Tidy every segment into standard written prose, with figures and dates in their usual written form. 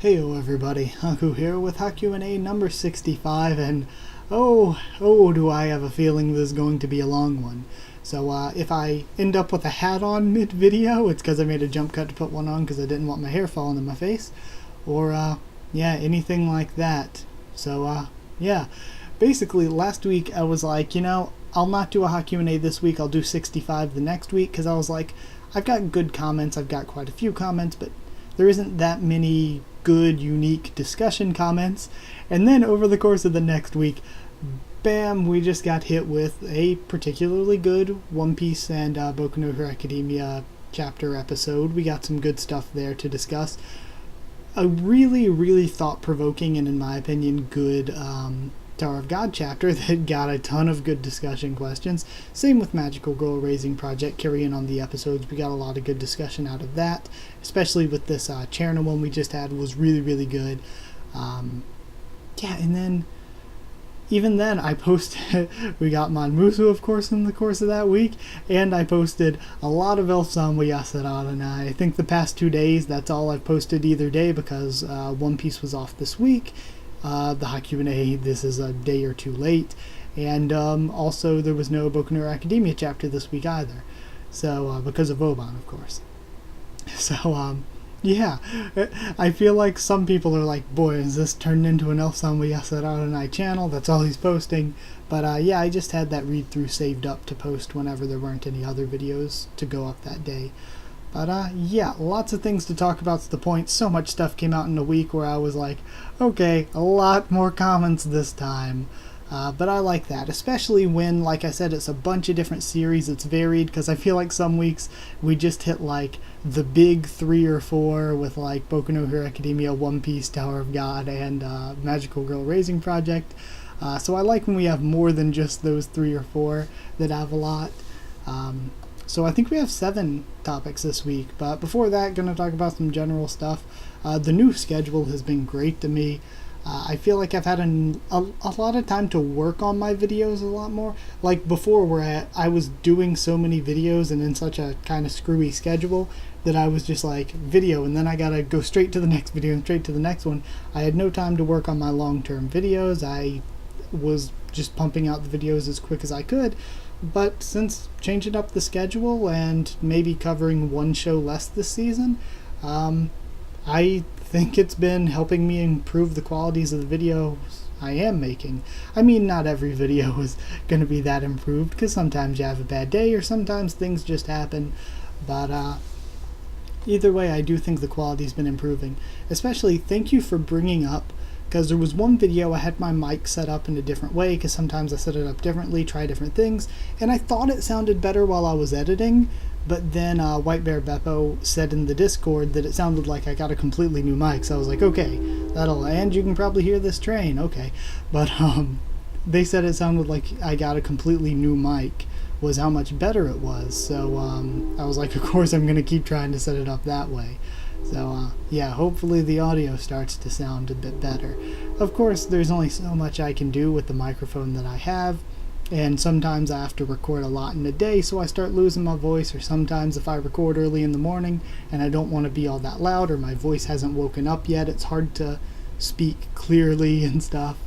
Heyo everybody, Haku here with HaQ&A number 65, and oh do I have a feeling this is going to be a long one. So if I end up with a hat on mid-video, it's because I made a jump cut to put one on because I didn't want my hair falling in my face, or yeah, anything like that. So yeah, basically last week I was like, I'll not do a HaQ&A this week, I'll do 65 the next week, because I was like, I've got good comments, I've got quite a few comments, but there isn't that many good, unique discussion comments. And then over the course of the next week, bam, we just got hit with a particularly good One Piece and Boku no Hero Academia chapter episode. We got some good stuff there to discuss. A really, really thought-provoking and, in my opinion, good Tower of God chapter that got a ton of good discussion questions. Same with Magical Girl Raising Project, carrying on the episodes. We got a lot of good discussion out of that, especially with this Cherna one we just had was really, really good. Yeah, and then even then I posted, we got Mongoose, of course, in the course of that week, and I posted a lot of Elfsan and I think the past 2 days, that's all I've posted either day because One Piece was off this week. The HaQ&A, this is a day or two late, and also there was no Boku no Hero Academia chapter this week either, so because of Oban, of course. So yeah, I feel like some people are like, boy, is this turned into an Elfsan and I channel, that's all he's posting. But yeah, I just had that read through saved up to post whenever there weren't any other videos to go up that day. But yeah, lots of things to talk about to the point. So much stuff came out in a week where I was like, okay, a lot more comments this time. But I like that, especially when, like I said, it's a bunch of different series. It's varied, because I feel like some weeks we just hit like the big 3 or 4 with like Boku no Hero Academia, One Piece, Tower of God, and Magical Girl Raising Project. So I like when we have more than just those 3 or 4 that have a lot. So I think we have 7 topics this week, but before that, going to talk about some general stuff. The new schedule has been great to me. I feel like I've had a lot of time to work on my videos a lot more. Like before, where I was doing so many videos and in such a kind of screwy schedule that I was just like, video, and then I gotta go straight to the next video and straight to the next one. I had no time to work on my long-term videos. I was just pumping out the videos as quick as I could. But since changing up the schedule and maybe covering one show less this season, I think it's been helping me improve the qualities of the videos I am making. I mean, not every video is going to be that improved, because sometimes you have a bad day or sometimes things just happen. But either way, I do think the quality's been improving. Especially, thank you for bringing up, because there was one video I had my mic set up in a different way, because sometimes I set it up differently, try different things, and I thought it sounded better while I was editing, but then White Bear Beppo said in the Discord that it sounded like I got a completely new mic, so I was like, okay, and you can probably hear this train, okay. But they said it sounded like I got a completely new mic, was how much better it was, so I was like, of course I'm going to keep trying to set it up that way. So yeah, hopefully the audio starts to sound a bit better. Of course, there's only so much I can do with the microphone that I have, and sometimes I have to record a lot in a day, so I start losing my voice, or sometimes if I record early in the morning and I don't want to be all that loud, or my voice hasn't woken up yet, it's hard to speak clearly and stuff.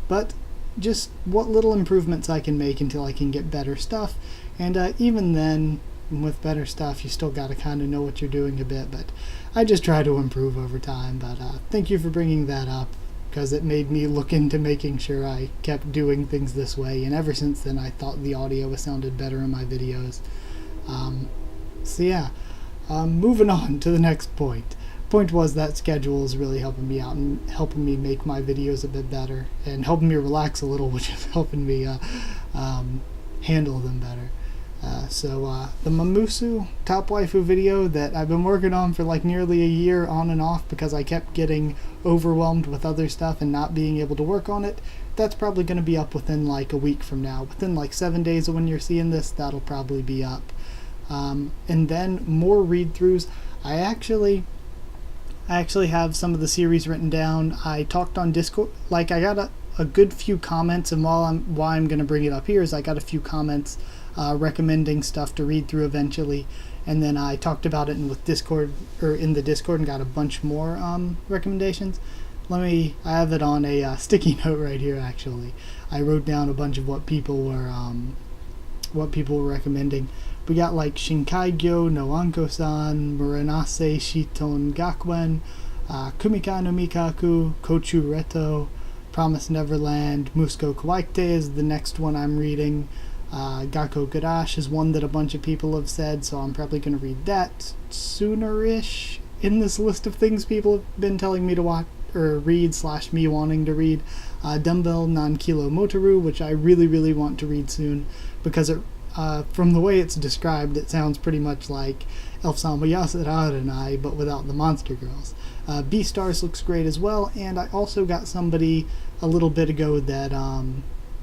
But just what little improvements I can make until I can get better stuff, and even then, with better stuff, you still got to kind of know what you're doing a bit, but I just try to improve over time. But thank you for bringing that up, because it made me look into making sure I kept doing things this way, and ever since then I thought the audio sounded better in my videos. So yeah, moving on to the next point. Point was that schedule is really helping me out and helping me make my videos a bit better, and helping me relax a little, which is helping me handle them better. So the Mamusu Top Waifu video that I've been working on for like nearly a year on and off, because I kept getting overwhelmed with other stuff and not being able to work on it, that's probably going to be up within like a week from now. Within like 7 days of when you're seeing this, that'll probably be up. And then more read-throughs. I actually have some of the series written down. I talked on Discord, like I got a good few comments, and why I'm going to bring it up here is I got a few comments recommending stuff to read through eventually, and then I talked about it in the Discord and got a bunch more recommendations. I have it on a sticky note right here. Actually, I wrote down a bunch of what people were recommending. We got like Shinkaigyo no Anko-san, Muranase Shiton Gakuen, Kumika no Mikaku, Kochu Reto, Promise Neverland, Musko Kawaite is the next one I'm reading. Gakko Garash is one that a bunch of people have said, so I'm probably going to read that sooner-ish in this list of things people have been telling me to watch or read / me wanting to read. Dumbbell Nankilo Motoru, which I really, really want to read soon, because from the way it's described, it sounds pretty much like Elfsan Yasararanai, but without the monster girls. Beastars looks great as well, and I also got somebody a little bit ago that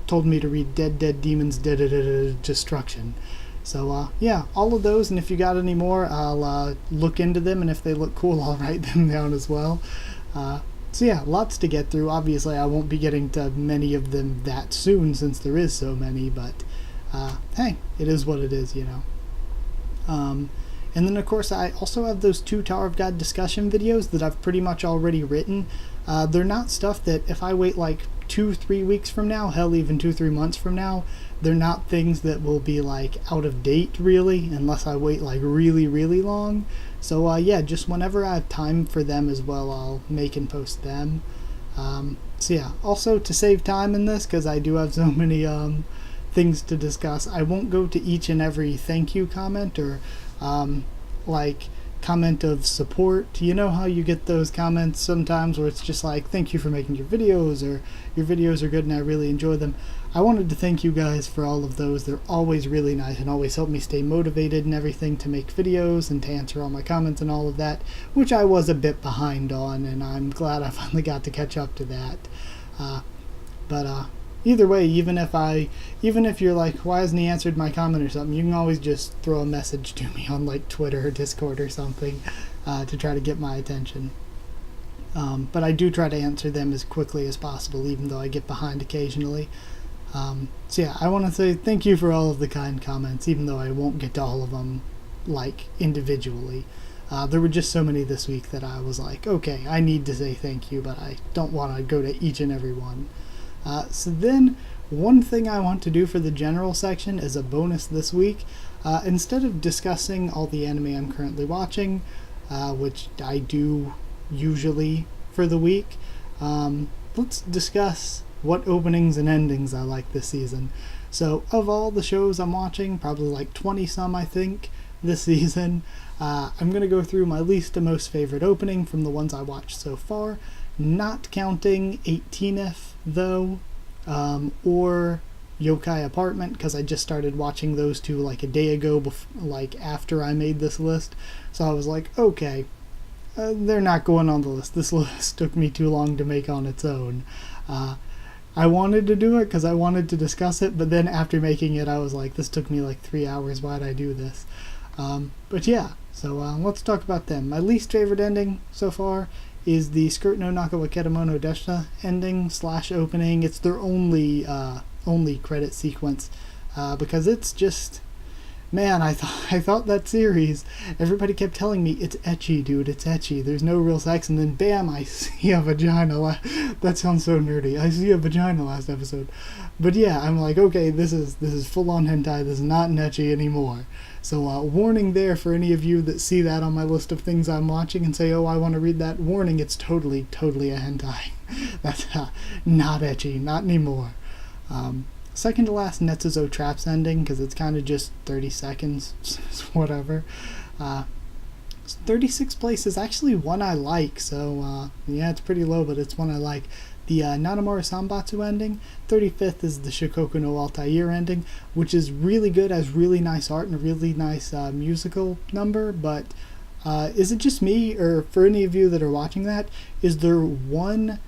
told me to read Dead Demons Destruction. So yeah, all of those, and if you got any more, I'll look into them, and if they look cool, I'll write them down as well. So yeah, lots to get through. Obviously, I won't be getting to many of them that soon since there is so many, but hey, it is what it is, you know. And then, of course, I also have those 2 Tower of God discussion videos that I've pretty much already written. They're not stuff that if I wait like 2-3 weeks from now, hell, even 2-3 months from now, they're not things that will be like out of date, really, unless I wait like really, really long. So yeah, just whenever I have time for them as well, I'll make and post them. So yeah, also to save time in this, because I do have so many things to discuss, I won't go to each and every thank you comment or like comment of support. You know how you get those comments sometimes where it's just like, thank you for making your videos, or your videos are good and I really enjoy them. I wanted to thank you guys for all of those. They're always really nice and always help me stay motivated and everything to make videos and to answer all my comments and all of that, which I was a bit behind on, and I'm glad I finally got to catch up to that. But either way, even if you're like, why hasn't he answered my comment or something, you can always just throw a message to me on like Twitter or Discord or something to try to get my attention. But I do try to answer them as quickly as possible, even though I get behind occasionally. So yeah, I want to say thank you for all of the kind comments, even though I won't get to all of them like individually. There were just so many this week that I was like, okay, I need to say thank you, but I don't want to go to each and every one. So then, one thing I want to do for the general section as a bonus this week, instead of discussing all the anime I'm currently watching, which I do usually for the week, let's discuss what openings and endings I like this season. So, of all the shows I'm watching, probably like 20 some I think, this season, I'm going to go through my least to most favorite opening from the ones I watched so far, not counting 18F though, or Yokai Apartment, because I just started watching those two like a day ago, like after I made this list. So I was like, okay, they're not going on the list. This list took me too long to make on its own. I wanted to do it because I wanted to discuss it, but then after making it, I was like, this took me like 3 hours. Why'd I do this? But yeah, so let's talk about them. My least favorite ending so far is the Skirt no Naka wa Ketemono Deshita ending / opening. It's their only credit sequence, because it's just, man, I thought that series, everybody kept telling me, it's ecchi, dude, it's ecchi, there's no real sex, and then bam, I see a vagina. That sounds so nerdy. I see a vagina last episode. But yeah, I'm like, okay, this is full-on hentai, this is not an ecchi anymore. So warning there for any of you that see that on my list of things I'm watching and say, oh, I want to read that. Warning, it's totally a hentai. That's not ecchi, not anymore. Second to last, Netsuzo Traps ending, because it's kind of just 30 seconds, whatever. 36th place is actually one I like, so yeah, it's pretty low, but it's one I like. The Nanamura Sanbatsu ending. 35th is the Shikoku no Altair ending, which is really good, has really nice art and a really nice musical number, but is it just me, or for any of you that are watching that, is there one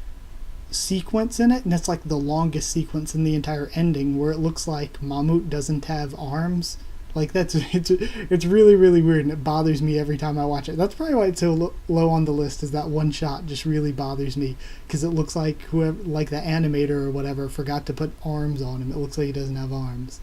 sequence in it, and it's like the longest sequence in the entire ending, where it looks like Mammut doesn't have arms? Like, it's really, really weird, and it bothers me every time I watch it. That's probably why it's so low on the list, is that one shot just really bothers me, because it looks like like the animator or whatever forgot to put arms on him. It looks like he doesn't have arms.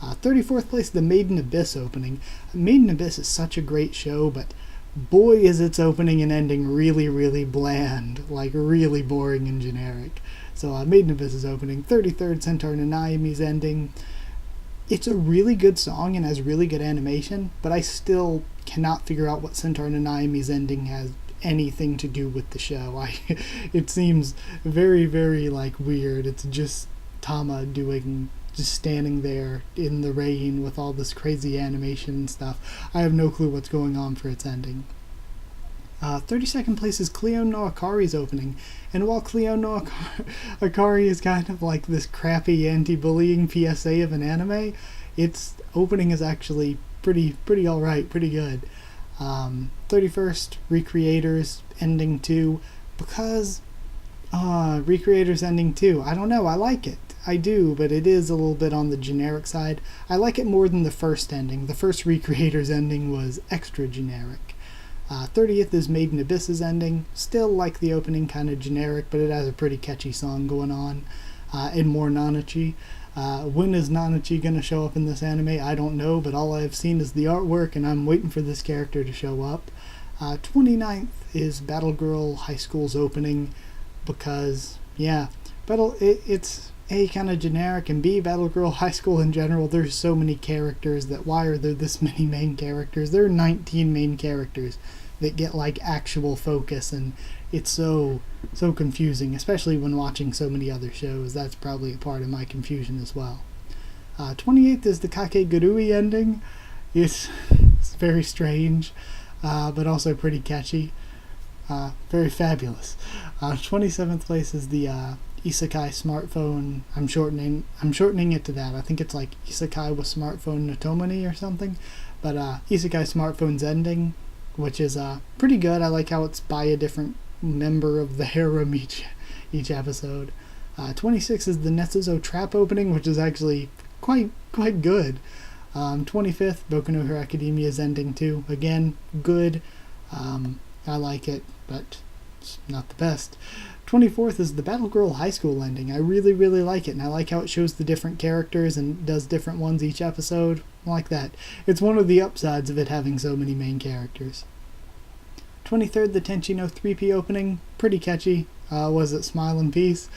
34th place, the Made in Abyss opening. Made in Abyss is such a great show, but boy is its opening and ending really, really bland, like really boring and generic. So Made in Abyss is opening. 33rd, Centaur no Naomi's ending. It's a really good song and has really good animation, but I still cannot figure out what Centaur no Naomi's ending has anything to do with the show. It seems very, very like weird. It's just Tama just standing there in the rain with all this crazy animation and stuff. I have no clue what's going on for its ending. 32nd place is Cleo no Akari's opening, and while Cleo no Akari is kind of like this crappy anti-bullying PSA of an anime, its opening is actually pretty alright, pretty good. 31st, Recreators ending 2, because Recreators ending 2, I don't know, I like it. I do, but it is a little bit on the generic side. I like it more than the first ending. The first Recreators ending was extra generic. 30th is Made in Abyss's ending. Still like the opening, kind of generic, but it has a pretty catchy song going on. And more Nanachi. When is Nanachi going to show up in this anime? I don't know, but all I've seen is the artwork, and I'm waiting for this character to show up. 29th is Battle Girl High School's opening, because, yeah, it's A, kind of generic, and B, Battle Girl High School in general, there's so many characters that why are there this many main characters? There are 19 main characters that get like actual focus, and it's so confusing, especially when watching so many other shows. That's probably a part of my confusion as well. 28th is the Kakegurui ending. It's very strange, but also pretty catchy. Very fabulous. 27th place is the Isekai smartphone. I'm shortening it to that. I think it's like Isekai with smartphone Notomani or something. But Isekai smartphone's ending, which is pretty good. I like how it's by a different member of the harem each episode. 26 is the Netsuzo Trap opening, which is actually quite good. 25th, Boku no Hero Academia's ending too. Again, good. I like it, but it's not the best. 24th is the Battle Girl High School ending. I really like it, and I like how it shows the different characters and does different ones each episode. I like that. It's one of the upsides of it having so many main characters. 23rd, the Tenchi no 3P opening. Pretty catchy. Was it Smile and Peace?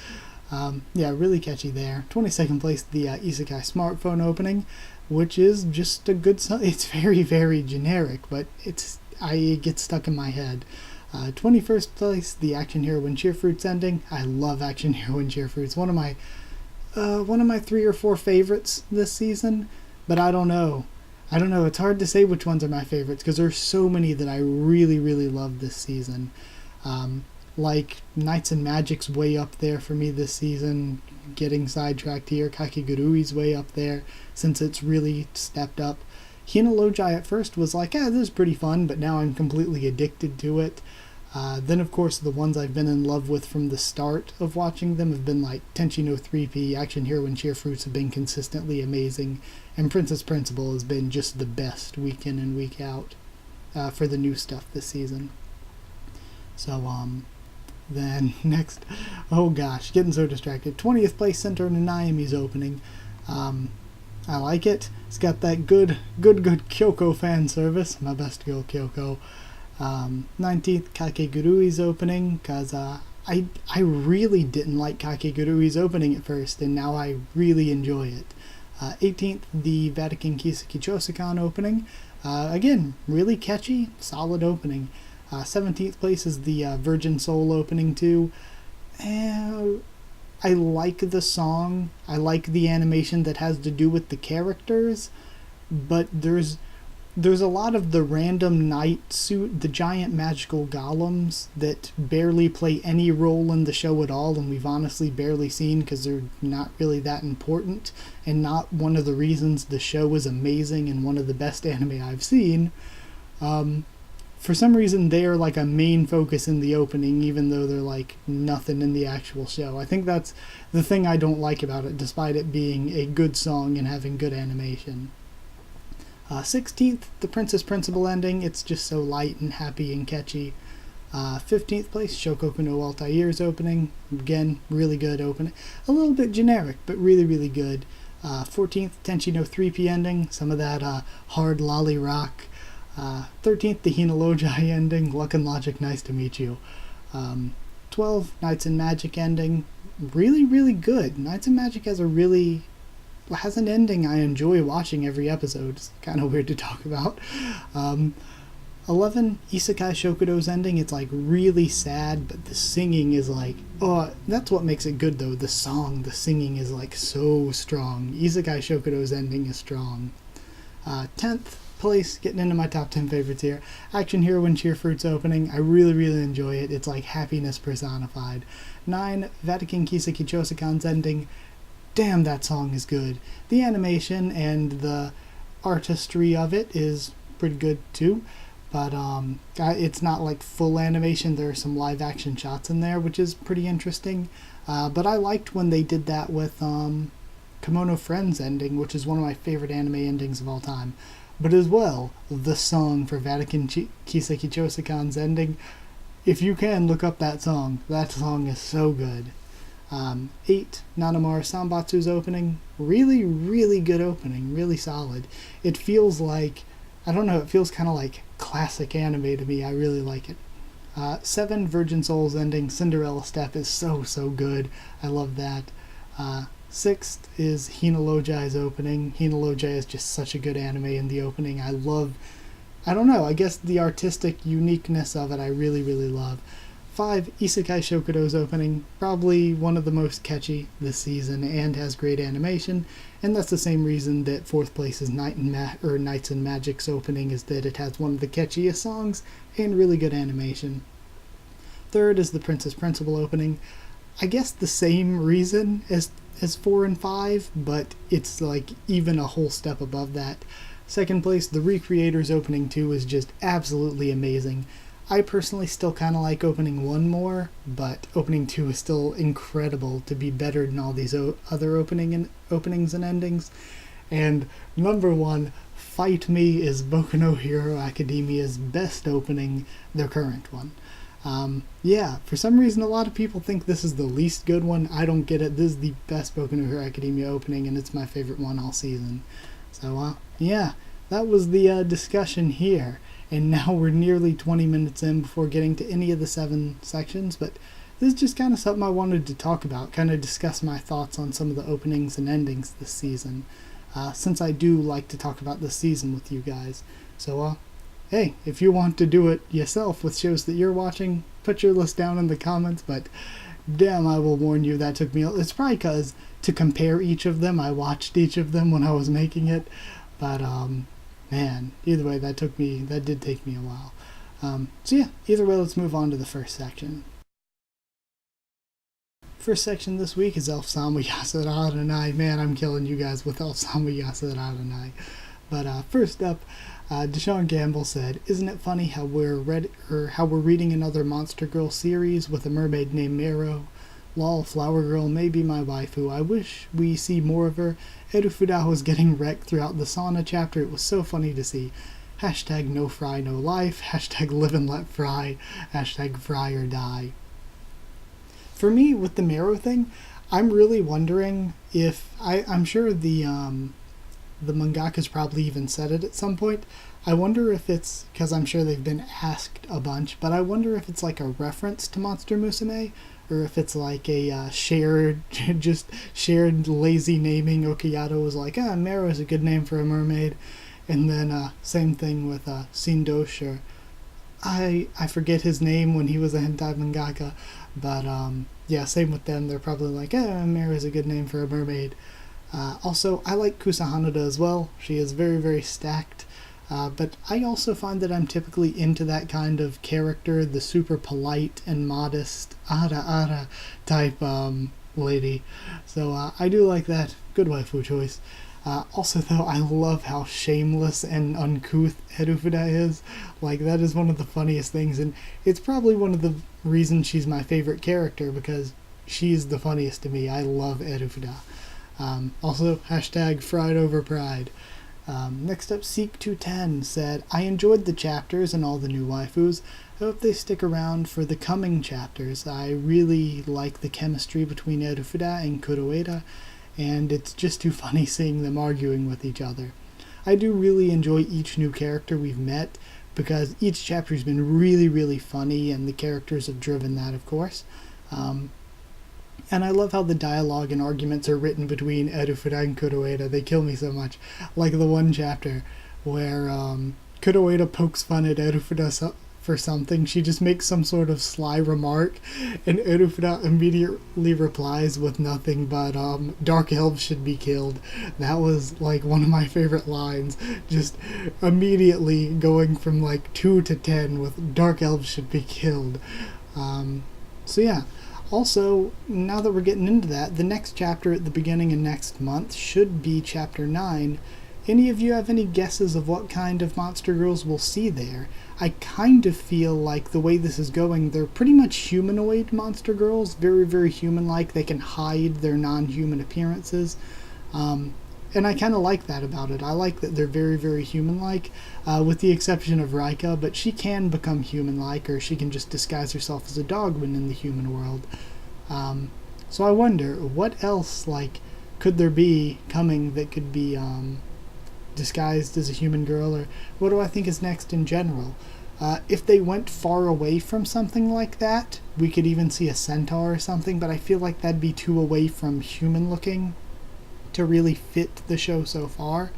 Yeah, really catchy there. 22nd place, the Isekai smartphone opening, which is just a good song. It's very generic, but it gets stuck in my head. 21st place, the Action Hero and Cheerfruits ending. I love Action Hero and Cheerfruits. One of my 3 or 4 favorites this season, but I don't know. It's hard to say which ones are my favorites because there's so many that I really love this season. Like Knights and Magic's way up there for me this season. Getting sidetracked here. Kakigurui's way up there since it's really stepped up. Hinalogi at first was like, this is pretty fun, but now I'm completely addicted to it. Then, of course, the ones I've been in love with from the start of watching them have been like Tenchi no 3P, Action Hero and Cheerfruits have been consistently amazing, and Princess Principal has been just the best week in and week out for the new stuff this season. So, then next, oh gosh, getting so distracted. 20th place, Centaur no Naomi's opening. I like it. It's got that good Kyoko fan service. My best girl Kyoko. 19th, Kakegurui's opening, because I really didn't like Kakegurui's opening at first, and now I really enjoy it. 18th, the Vatican Kiseki Chosekan opening. Again, really catchy, solid opening. 17th place is the Virgin Soul opening too. I like the song. I like the animation that has to do with the characters, but there's a lot of the random knight suit, the giant magical golems that barely play any role in the show at all, and we've honestly barely seen because they're not really that important and not one of the reasons the show is amazing and one of the best anime I've seen. For some reason, they are like a main focus in the opening, even though they're like nothing in the actual show. I think that's the thing I don't like about it, despite it being a good song and having good animation. 16th, the Princess Principal ending. It's just so light and happy and catchy. 15th place, Shokoku no Altair's opening. Again, really good opening. A little bit generic, but really good. 14th, Tenchi no 3P ending, some of that hard lolly rock. 13th, the Hinalogi ending, Luck and Logic, nice to meet you. 12, Knights and Magic ending, really, really good. Knights and Magic has an ending I enjoy watching every episode. It's kind of weird to talk about. 11, Isekai Shokudo's ending. It's like really sad, but the singing is like, oh, that's what makes it good though. The singing is like so strong. Isekai Shokudo's ending is strong. 10th place, getting into my top 10 favorites here. Action Hero and Cheer Fruits opening. I really, really enjoy it. It's like happiness personified. 9, Vatican Kiseki Chosekan's ending. Damn, that song is good. The animation and the artistry of it is pretty good too. But it's not like full animation. There are some live action shots in there, which is pretty interesting. But I liked when they did that with Kimono Friends ending, which is one of my favorite anime endings of all time. But as well, the song for Vatican Kiseki Chosekan's ending, if you can, look up that song. That song is so good. 8, Nanamara Sambatsu's opening. Really, really good opening. Really solid. It feels like, I don't know, it feels kind of like classic anime to me. I really like it. 7, Virgin Soul's ending, Cinderella Step, is so, so good. I love that. 6th is Hinalogi's opening. Hinalogi is just such a good anime in the opening. I don't know, I guess the artistic uniqueness of it I really, really love. 5, Isekai Shokudo's opening, probably one of the most catchy this season and has great animation, and that's the same reason that 4th place is Knights and Magic's opening, is that it has one of the catchiest songs and really good animation. 3rd is the Princess Principal opening. I guess the same reason as 4 and 5, but it's like even a whole step above that. 2nd place, the Recreators opening 2 is just absolutely amazing. I personally still kind of like opening 1 more, but opening 2 is still incredible to be better than all these other openings and endings. And number 1, Fight Me, is Boku no Hero Academia's best opening, the current one. Yeah, for some reason a lot of people think this is the least good one. I don't get it. This is the best Boku no Hero Academia opening, and it's my favorite one all season. So, yeah, that was the discussion here. And now we're nearly 20 minutes in before getting to any of the 7 sections, but this is just kind of something I wanted to talk about, kind of discuss my thoughts on some of the openings and endings this season, since I do like to talk about this season with you guys. So, hey, if you want to do it yourself with shows that you're watching, put your list down in the comments, but damn, I will warn you, that took me, it's probably because to compare each of them, I watched each of them when I was making it, but, man, either way, that did take me a while. So yeah, either way, let's move on to the first section. First section this week is Elfsan Yasaranai. Man, I'm killing you guys with Elfsan Yasaranai. But first up, Deshaun Gamble said, "Isn't it funny how we're reading another Monster Girl series with a mermaid named Mero? Lol, Flower Girl may be my waifu. I wish we see more of her. Erufuda was getting wrecked throughout the sauna chapter. It was so funny to see. Hashtag no fry, no life. Hashtag live and let fry. Hashtag fry or die." For me, with the Mero thing, I'm really wondering if... I'm sure the mangaka's probably even said it at some point. I wonder if it's... because I'm sure they've been asked a bunch, but I wonder if it's like a reference to Monster Musume, or if it's like a shared lazy naming. Okayado was like, Mero is a good name for a mermaid. And then same thing with Sindosh, or I forget his name when he was a hentai mangaka, but yeah, same with them. They're probably like, Mero is a good name for a mermaid. Also, I like Kusahanada as well. She is very, very stacked. But I also find that I'm typically into that kind of character, the super polite and modest ara type lady. So I do like that. Good waifu choice. Also, though, I love how shameless and uncouth Erufuda is. Like, that is one of the funniest things, and it's probably one of the reasons she's my favorite character, because she's the funniest to me. I love Erufuda. Also, hashtag fried over pride. Next up, Seek210 said, "I enjoyed the chapters and all the new waifus. I hope they stick around for the coming chapters. I really like the chemistry between Erufuda and Kuroeda, and it's just too funny seeing them arguing with each other. I do really enjoy each new character we've met, because each chapter's been really, really funny, and the characters have driven that, of course. And I love how the dialogue and arguments are written between Erufuda and Kuroeda. They kill me so much. Like the one chapter where Kuroeda pokes fun at Erufuda for something. She just makes some sort of sly remark, and Erufuda immediately replies with nothing but dark elves should be killed. That was like one of my favorite lines, just immediately going from like 2 to 10 with dark elves should be killed. So yeah. Also, now that we're getting into that, the next chapter at the beginning of next month should be chapter 9. Any of you have any guesses of what kind of monster girls we'll see there? I kind of feel like the way this is going, they're pretty much humanoid monster girls, very, very human-like. They can hide their non-human appearances. And I kind of like that about it. I like that they're very, very human-like, with the exception of Rika, but she can become human-like, or she can just disguise herself as a dog when in the human world. So I wonder, what else, like, could there be coming that could be disguised as a human girl, or what do I think is next in general? If they went far away from something like that, we could even see a centaur or something, but I feel like that'd be too away from human-looking to really fit the show so far.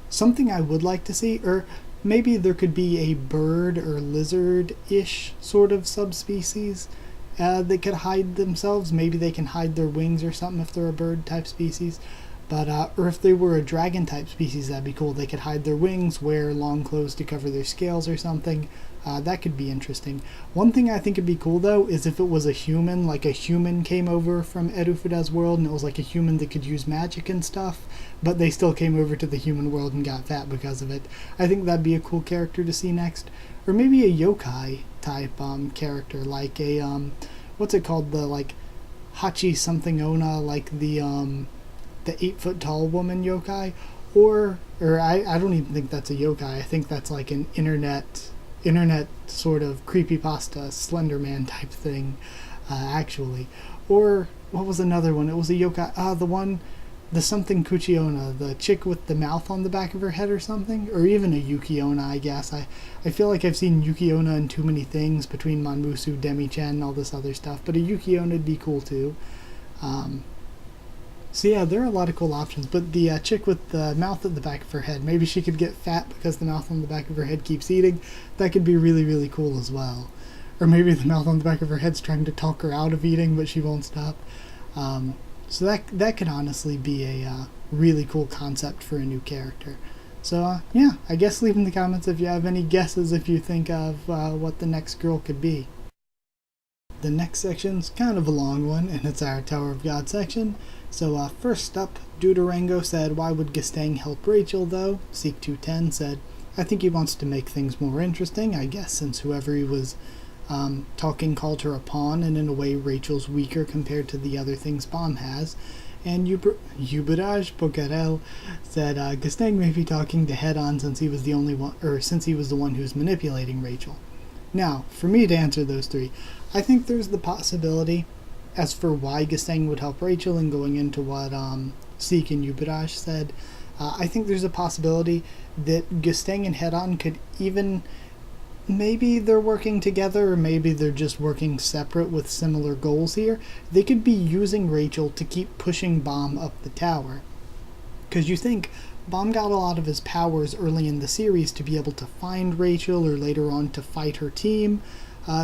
Something I would like to see, or maybe there could be a bird or lizard-ish sort of subspecies that could hide themselves. Maybe they can hide their wings or something if they're a bird-type species. But, or if they were a dragon-type species, that'd be cool. They could hide their wings, wear long clothes to cover their scales or something. That could be interesting. One thing I think would be cool, though, is if it was a human, like a human came over from Erufuda's world, and it was like a human that could use magic and stuff, but they still came over to the human world and got fat because of it. I think that'd be a cool character to see next. Or maybe a yokai-type character, like a, what's it called, the, like, Hachi something Ona, like the 8-foot-tall woman yokai, or I don't even think that's a yokai. I think that's like an internet sort of creepypasta Slender Man type thing, actually. Or what was another one? It was a yokai. The something Kuchiona, the chick with the mouth on the back of her head or something, or even a Yukiona, I guess. I feel like I've seen Yukiona in too many things between Monmusu, Demi-chan, and all this other stuff, but a Yukiona would be cool too. So yeah, there are a lot of cool options, but the chick with the mouth at the back of her head, maybe she could get fat because the mouth on the back of her head keeps eating. That could be really, really cool as well. Or maybe the mouth on the back of her head's trying to talk her out of eating, but she won't stop. So that could honestly be a really cool concept for a new character. So yeah, I guess leave in the comments if you have any guesses if you think of what the next girl could be. The next section's kind of a long one, and it's our Tower of God section. So first up, Duderango said, why would Gastang help Rachel though? Seek210 said, I think he wants to make things more interesting, I guess, since whoever he was talking called her a pawn, and in a way Rachel's weaker compared to the other things Bomb has. And Yubaraj Pocarel said, Gastang may be talking to Head-On since he was the only one, or since he was the one who's manipulating Rachel. Now, for me to answer those three, I think there's the possibility, as for why Gastang would help Rachel and going into what Seek and Yubaraj said, I think there's a possibility that Gastang and Head-On could even, maybe they're working together, or maybe they're just working separate with similar goals here. They could be using Rachel to keep pushing Bomb up the tower. Because you think Bomb got a lot of his powers early in the series to be able to find Rachel, or later on to fight her team.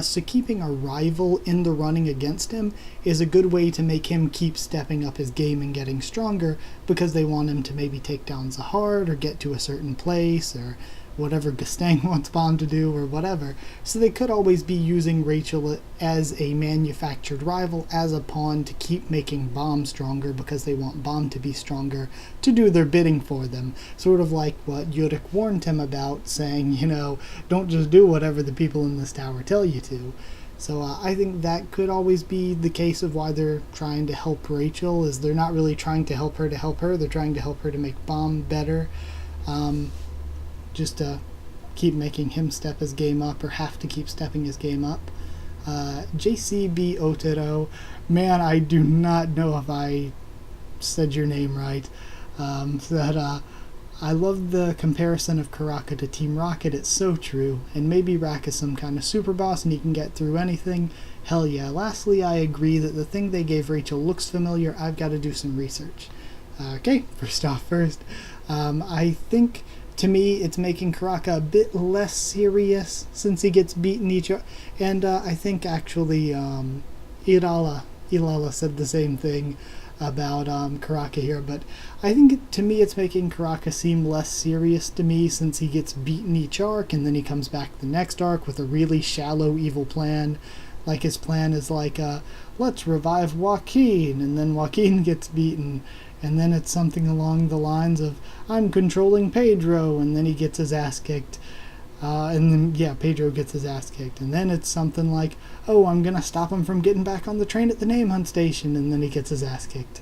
So keeping a rival in the running against him is a good way to make him keep stepping up his game and getting stronger, because they want him to maybe take down Zahard or get to a certain place, or whatever Gastang wants Bomb to do, or whatever. So they could always be using Rachel as a manufactured rival, as a pawn to keep making Bomb stronger, because they want Bomb to be stronger to do their bidding for them. Sort of like what Yurik warned him about, saying, don't just do whatever the people in this tower tell you to. So I think that could always be the case of why they're trying to help Rachel, is they're not really trying to help her, they're trying to help her to make Bomb better. Just to keep making him step his game up, or have to keep stepping his game up. JCB Otero, man, I do not know if I said your name right. I love the comparison of Karaka to Team Rocket. It's so true. And maybe Rack is some kind of super boss and he can get through anything. Hell yeah. Lastly, I agree that the thing they gave Rachel looks familiar. I've got to do some research. Okay, first off first. I think, to me, it's making Karaka a bit less serious since he gets beaten each other. And I think, actually, Ilala said the same thing about Karaka here, but I think to me it's making Karaka seem less serious to me since he gets beaten each arc and then he comes back the next arc with a really shallow evil plan. Like his plan is like, let's revive Joaquin, and then Joaquin gets beaten, and then it's something along the lines of, I'm controlling Pedro, and then he gets his ass kicked. And then, yeah, Pedro gets his ass kicked. And then it's something like, oh, I'm going to stop him from getting back on the train at the name hunt station. And then he gets his ass kicked.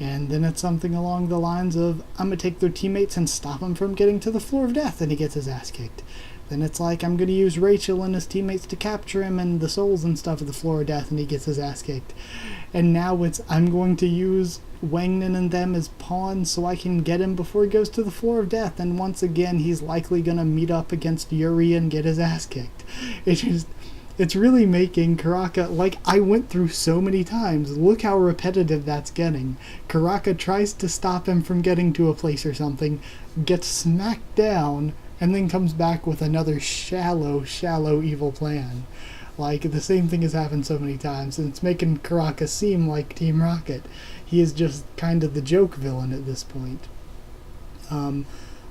And then it's something along the lines of, I'm going to take their teammates and stop him from getting to the floor of death. And he gets his ass kicked. Then it's like, I'm going to use Rachel and his teammates to capture him and the souls and stuff at the floor of death. And he gets his ass kicked. And now it's, I'm going to use Wangnan and them as pawns so I can get him before he goes to the floor of death, and once again he's likely gonna meet up against Yuri and get his ass kicked. It's really making Karaka, like I went through so many times, look how repetitive that's getting. Karaka tries to stop him from getting to a place or something, gets smacked down, and then comes back with another shallow evil plan. Like, the same thing has happened so many times, and it's making Karaka seem like Team Rocket. He is just kind of the joke villain at this point.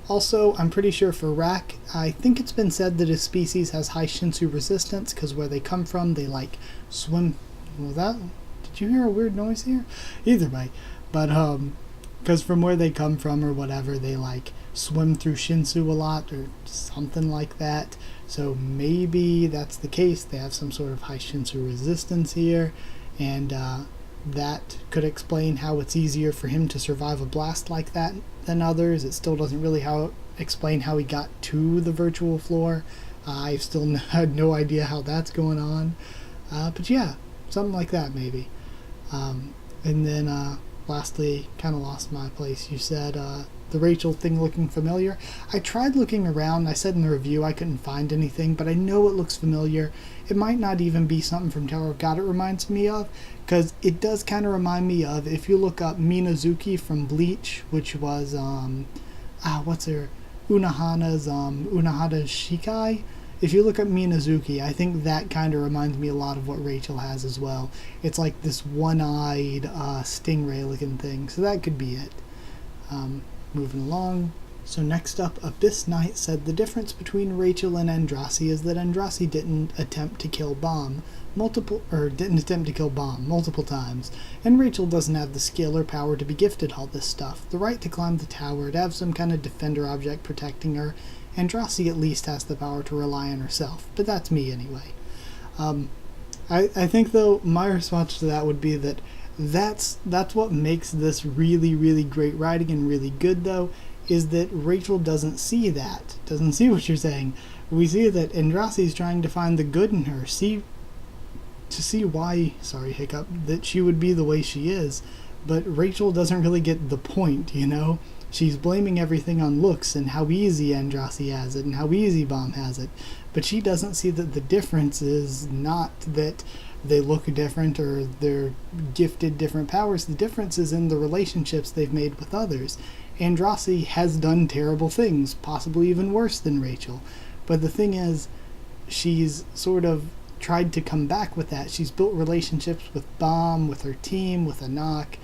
Also, I'm pretty sure for Rack, I think it's been said that his species has high Shinsu resistance, because where they come from, they, like, swim... Well, did you hear a weird noise here? Either way. But, because from where they come from or whatever, they, like, swim through Shinsu a lot, or something like that. So maybe that's the case. They have some sort of high Shinsu resistance here, and that could explain how it's easier for him to survive a blast like that than others. It still doesn't really explain how he got to the virtual floor. I've still had no idea how that's going on. But yeah, something like that maybe. And then lastly, kind of lost my place. You said the Rachel thing looking familiar. I tried looking around. I said in the review I couldn't find anything, but I know it looks familiar. It might not even be something from Tower of God it reminds me of, because it does kind of remind me of, if you look up Minazuki from Bleach, which was, what's her, Unohana's, Unohana Shikai. If you look up Minazuki, I think that kind of reminds me a lot of what Rachel has as well. It's like this one-eyed, stingray-looking thing, so that could be it. Moving along. So next up, Abyss Knight said the difference between Rachel and Andrasi is that Andrasi didn't attempt to kill Bomb multiple times, and Rachel doesn't have the skill or power to be gifted all this stuff. The right to climb the tower, to have some kind of defender object protecting her. Andrasi at least has the power to rely on herself, but that's me anyway. I think though my response to that would be that that's what makes this really great writing and really good though, is that Rachel doesn't see what you're saying. We see that Andrasi's trying to find the good in her, to see why, that she would be the way she is, but Rachel doesn't really get the point, you know? She's blaming everything on looks and how easy Andrasi has it and how easy Bomb has it, but she doesn't see that the difference is not that they look different or they're gifted different powers. The difference is in the relationships they've made with others. Andrasi has done terrible things, possibly even worse than Rachel, but the thing is, she's sort of tried to come back with that. She's built relationships with Bomb, with her team, with Anak,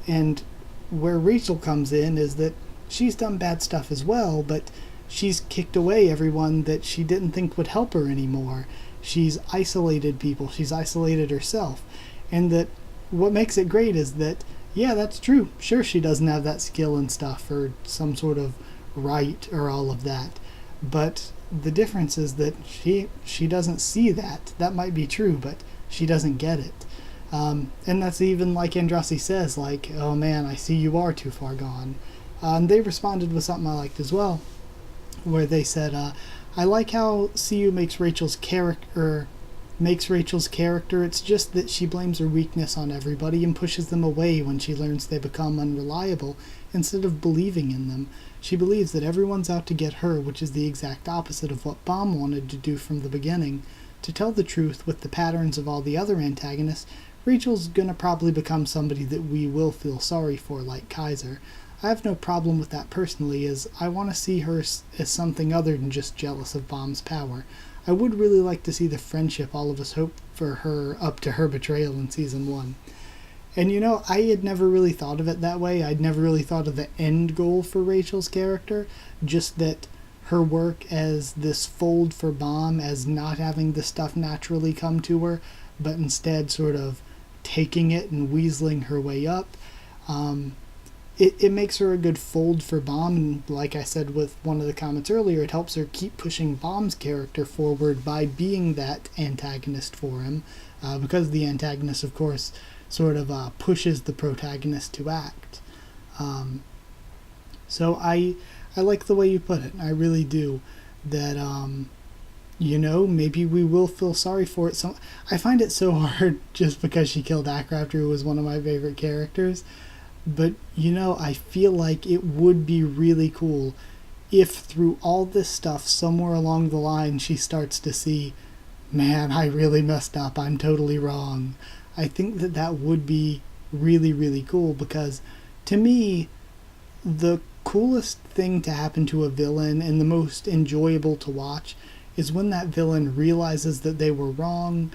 and where Rachel comes in is that she's done bad stuff as well, but she's kicked away everyone that she didn't think would help her anymore. She's isolated people, she's isolated herself, and that what makes it great is that, yeah, that's true. Sure, she doesn't have that skill and stuff, or some sort of right, or all of that, but the difference is that she doesn't see that. That might be true, but she doesn't get it. And that's even like Andrasi says, like, oh man, I see you are too far gone. And they responded with something I liked as well, where they said, I like how CU makes Rachel's character, makes Rachel's character. It's just that she blames her weakness on everybody and pushes them away when she learns they become unreliable, instead of believing in them. She believes that everyone's out to get her, which is the exact opposite of what Bomb wanted to do from the beginning. To tell the truth, with the patterns of all the other antagonists, Rachel's gonna probably become somebody that we will feel sorry for, like Kaiser. I have no problem with that personally, as I want to see her as something other than just jealous of Bomb's power. I would really like to see the friendship all of us hope for her up to her betrayal in Season 1. And you know, I had never really thought of it that way. I'd never really thought of the end goal for Rachel's character, just that her work as this fold for Bomb, as not having the stuff naturally come to her, but instead sort of taking it and weaseling her way up. It makes her a good fold for Bomb, and like I said with one of the comments earlier, it helps her keep pushing Bomb's character forward by being that antagonist for him, because the antagonist, of course, sort of pushes the protagonist to act. So I like the way you put it. I really do. That, you know, maybe we will feel sorry for it. So I find it so hard just because she killed Ackrafter, who was one of my favorite characters. But, you know, I feel like it would be really cool if through all this stuff, somewhere along the line, she starts to see, man, I really messed up. I'm totally wrong. I think that that would be really, really cool, because to me, the coolest thing to happen to a villain and the most enjoyable to watch is when that villain realizes that they were wrong,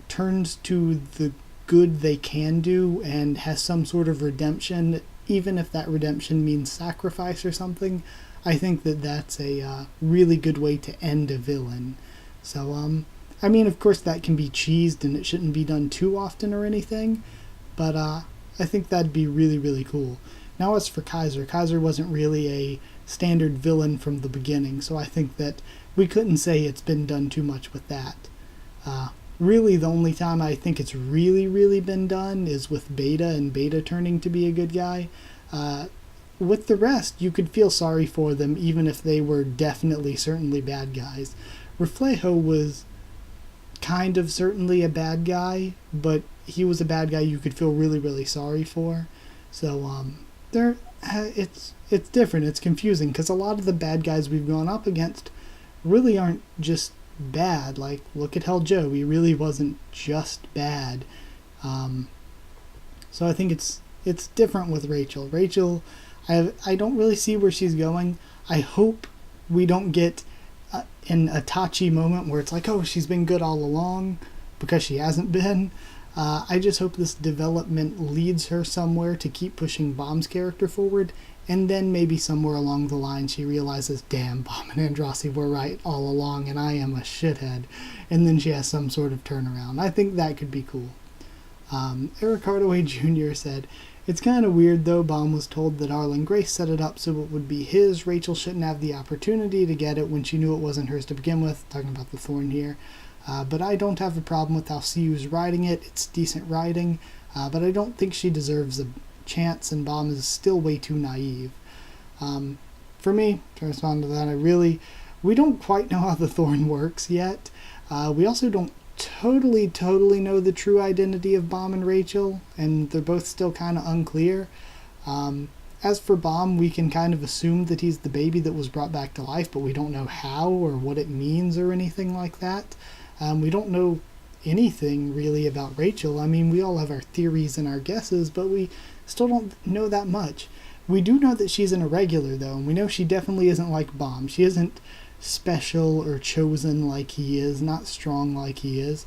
turns to the good they can do, and has some sort of redemption, even if that redemption means sacrifice or something. I think that that's a really good way to end a villain. So, I mean, of course that can be cheesed and it shouldn't be done too often or anything, but I think that'd be really, really cool. Now as for Kaiser, Kaiser wasn't really a standard villain from the beginning, so I think that we couldn't say it's been done too much with that. Really, the only time I think it's really, really been done is with Beta, and Beta turning to be a good guy. With the rest, you could feel sorry for them, even if they were definitely, certainly bad guys. Reflejo was kind of certainly a bad guy, but he was a bad guy you could feel really, really sorry for. So, it's different, it's confusing, because a lot of the bad guys we've gone up against really aren't just bad. Like, look at Hell Joe, he really wasn't just bad. So I think it's different with Rachel. Rachel, I don't really see where she's going. I hope we don't get an Itachi moment where it's like, oh, she's been good all along, because she hasn't been. I just hope this development leads her somewhere to keep pushing Bomb's character forward, and then maybe somewhere along the line she realizes, damn, Bomb and Andrassi were right all along and I am a shithead, and then she has some sort of turnaround. I think that could be cool. Eric Hardaway Jr. said, it's kind of weird though, Bomb was told that Arlen Grace set it up so it would be his. Rachel shouldn't have the opportunity to get it when she knew it wasn't hers to begin with, talking about the thorn here. But I don't have a problem with how Siu's writing it. It's decent writing, but I don't think she deserves a chance, and Bomb is still way too naive. For me, to respond to that, we don't quite know how the thorn works yet. We also don't totally know the true identity of Bomb and Rachel, and they're both still kind of unclear. As for Bomb, we can kind of assume that he's the baby that was brought back to life, but we don't know how or what it means or anything like that. We don't know anything really about Rachel. I mean, we all have our theories and our guesses, but we still don't know that much. We do know that she's an irregular, though, and we know she definitely isn't like Bomb. She isn't special or chosen like he is, not strong like he is,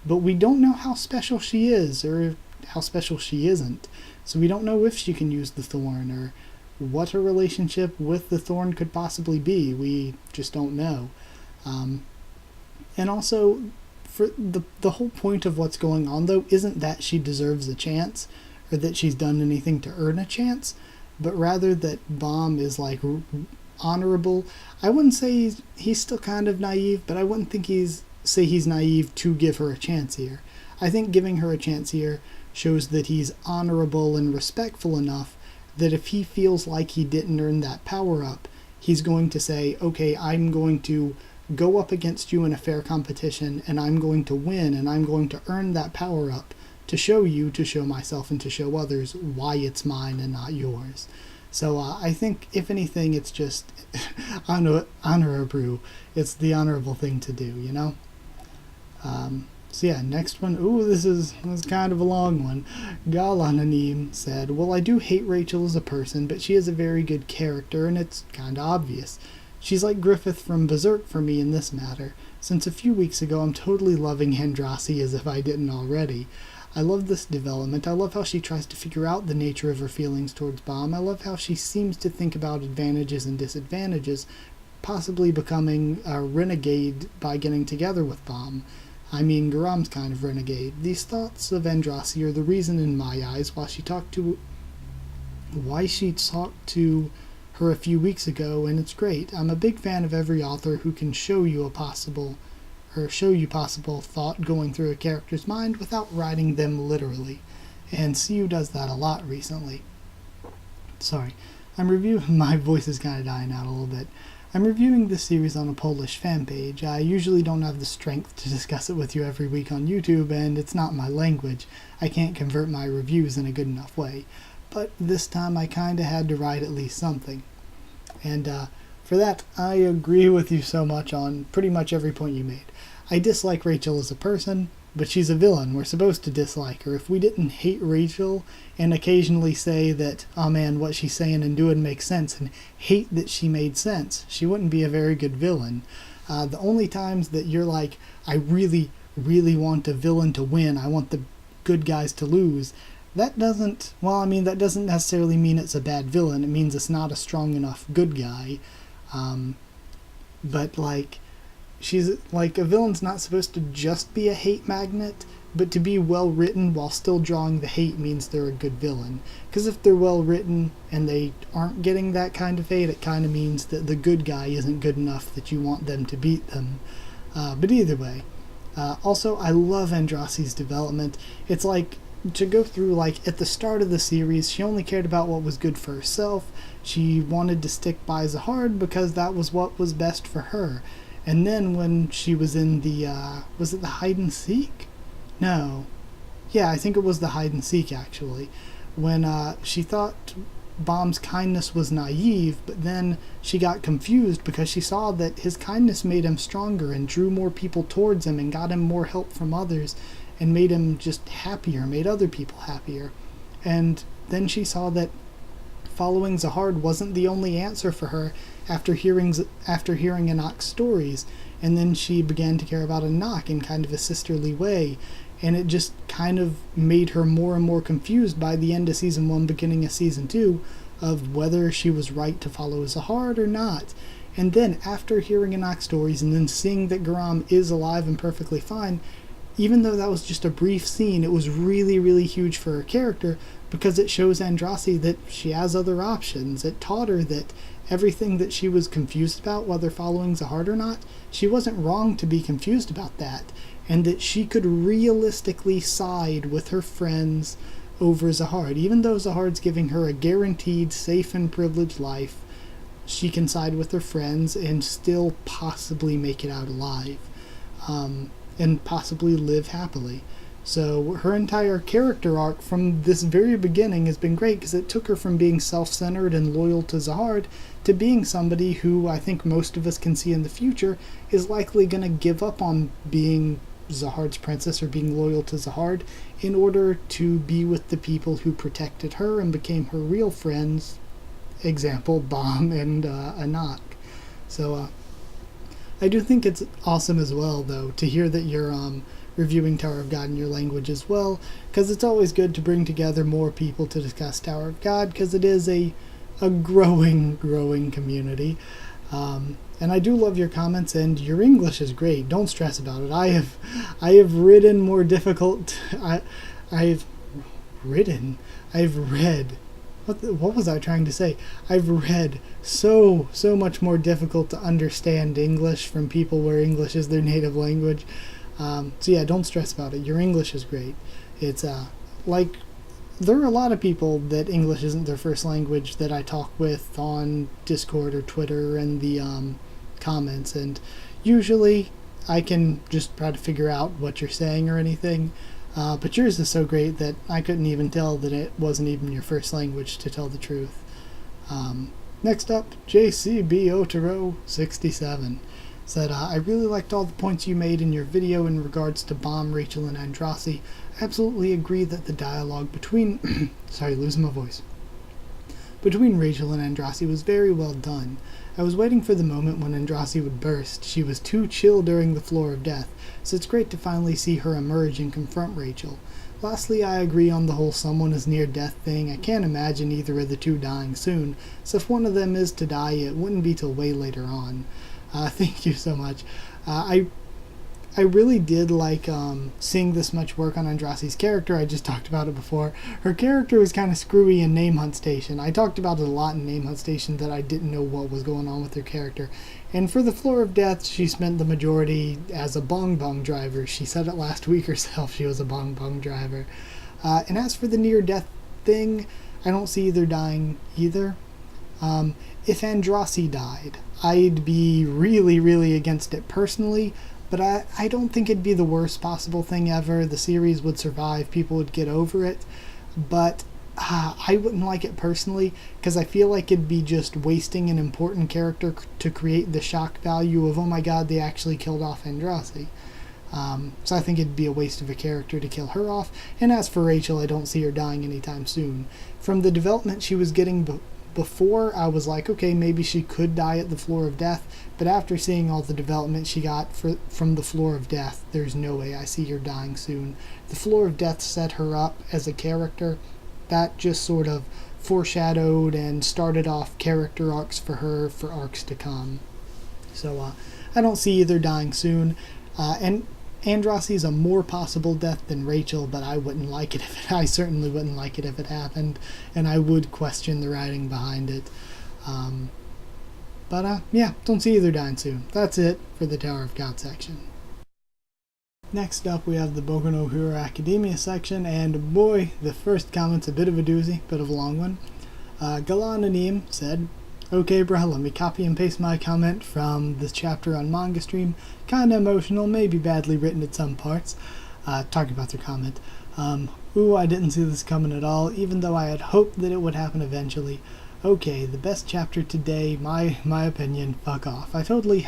but we don't know how special she is or how special she isn't. So we don't know if she can use the thorn or what her relationship with the thorn could possibly be. We just don't know. And also, for the whole point of what's going on, though, isn't that she deserves a chance or that she's done anything to earn a chance, but rather that Bomb is, like, honorable. I wouldn't say he's still kind of naive, but I wouldn't think say he's naive to give her a chance here. I think giving her a chance here shows that he's honorable and respectful enough that if he feels like he didn't earn that power-up, he's going to say, okay, I'm going to go up against you in a fair competition, and I'm going to win, and I'm going to earn that power up to show you, to show myself, and to show others why it's mine and not yours. So I think, if anything, it's just honorable. It's the honorable thing to do, you know? So yeah, next one. Ooh, this is kind of a long one. Galananim said, well, I do hate Rachel as a person, but she is a very good character, and it's kind of obvious. She's like Griffith from Berserk for me in this matter. Since a few weeks ago, I'm totally loving Hendrasi as if I didn't already. I love this development. I love how she tries to figure out the nature of her feelings towards Bomb. I love how she seems to think about advantages and disadvantages, possibly becoming a renegade by getting together with Bomb. I mean, Garam's kind of renegade. These thoughts of Andrasi are the reason in my eyes why she talked to her a few weeks ago, and it's great. I'm a big fan of every author who can show you possible thought going through a character's mind without writing them literally. And CU does that a lot recently. Sorry, my voice is kind of dying out a little bit. I'm reviewing this series on a Polish fan page. I usually don't have the strength to discuss it with you every week on YouTube, and it's not my language. I can't convert my reviews in a good enough way. But this time I kinda had to write at least something. And for that, I agree with you so much on pretty much every point you made. I dislike Rachel as a person, but she's a villain. We're supposed to dislike her. If we didn't hate Rachel and occasionally say that, oh man, what she's saying and doing makes sense, and hate that she made sense, she wouldn't be a very good villain. The only times that you're like, I really, really want a villain to win, I want the good guys to lose, that doesn't necessarily mean it's a bad villain. It means it's not a strong enough good guy. But like, she's like, a villain's not supposed to just be a hate magnet, but to be well written while still drawing the hate means they're a good villain. Because if they're well written and they aren't getting that kind of hate, it kind of means that the good guy isn't good enough that you want them to beat them. But either way, also I love Andrasi's development. It's like, to go through, like, at the start of the series, she only cared about what was good for herself. She wanted to stick by Zahard because that was what was best for her. And then when she was in the, was it the hide and seek? No. Yeah, I think it was the hide and seek, actually. When she thought Bomb's kindness was naive, but then she got confused because she saw that his kindness made him stronger and drew more people towards him and got him more help from others and made him just happier, made other people happier. And then she saw that following Zahard wasn't the only answer for her after hearing Anok's stories, and then she began to care about Anok in kind of a sisterly way, and it just kind of made her more and more confused by the end of Season 1, beginning of Season 2, of whether she was right to follow Zahard or not. And then, after hearing Anok's stories, and then seeing that Garam is alive and perfectly fine, even though that was just a brief scene, it was really, really huge for her character, because it shows Andrasi that she has other options. It taught her that everything that she was confused about, whether following Zahard or not, she wasn't wrong to be confused about that, and that she could realistically side with her friends over Zahard. Even though Zahard's giving her a guaranteed safe and privileged life, she can side with her friends and still possibly make it out alive. And possibly live happily. So her entire character arc from this very beginning has been great, because it took her from being self-centered and loyal to Zahard to being somebody who I think most of us can see in the future is likely going to give up on being Zahard's princess or being loyal to Zahard in order to be with the people who protected her and became her real friends, example, Bomb and Anok. So I do think it's awesome as well, though, to hear that you're reviewing Tower of God in your language as well, because it's always good to bring together more people to discuss Tower of God, because it is a growing community. And I do love your comments, and your English is great. Don't stress about it. I have written more difficult. I've read. What was I trying to say? I've read so much more difficult to understand English from people where English is their native language. So yeah, don't stress about it. Your English is great. It's like, there are a lot of people that English isn't their first language that I talk with on Discord or Twitter and the comments, and Usually I can just try to figure out what you're saying or anything, but yours is so great that I couldn't even tell that it wasn't even your first language, to tell the truth. Next up, JCB Otero 67 said, I really liked all the points you made in your video in regards to Bomb, Rachel, and Andrasi. I absolutely agree that the dialogue between sorry, losing my voice. Between Rachel and Andrasi was very well done. I was waiting for the moment when Andrasi would burst. She was too chill during the Floor of Death, so it's great to finally see her emerge and confront Rachel. Lastly, I agree on the whole someone is near death thing. I can't imagine either of the two dying soon, so if one of them is to die, it wouldn't be till way later on. Thank you so much. I really did like seeing this much work on Andrasi's character. I just talked about it before. Her character was kind of screwy in Name Hunt Station. I talked about it a lot in Name Hunt Station that I didn't know what was going on with her character. And for the Floor of Death, she spent the majority as a bong bong driver. She said it last week herself, she was a bong bong driver. And as for the near death thing, I don't see either dying either. If Andrasi died, I'd be really, really against it personally, but I don't think it'd be the worst possible thing ever. The series would survive, people would get over it, but I wouldn't like it personally, because I feel like it'd be just wasting an important character to create the shock value of, oh my god, they actually killed off Andrasi. So I think it'd be a waste of a character to kill her off. And as for Rachel, I don't see her dying anytime soon. From the development she was getting before, I was like, okay, maybe she could die at the Floor of Death, but after seeing all the development she got from the Floor of Death, there's no way I see her dying soon. The Floor of Death set her up as a character. That just sort of foreshadowed and started off character arcs for her for arcs to come. So I don't see either dying soon. And Andrasi's a more possible death than Rachel, but I wouldn't like it I certainly wouldn't like it if it happened, and I would question the writing behind it. Yeah, don't see either dying soon. That's it for the Tower of God section. Next up, we have the Boku no Hero Academia section, and boy, the first comment's a bit of a doozy, bit of a long one. Galananim said, okay, bruh, let me copy and paste my comment from this chapter on Manga Stream. Kinda emotional, maybe badly written at some parts. Talking about their comment. Ooh, I didn't see this coming at all, even though I had hoped that it would happen eventually. Okay, the best chapter today, my opinion, fuck off. I totally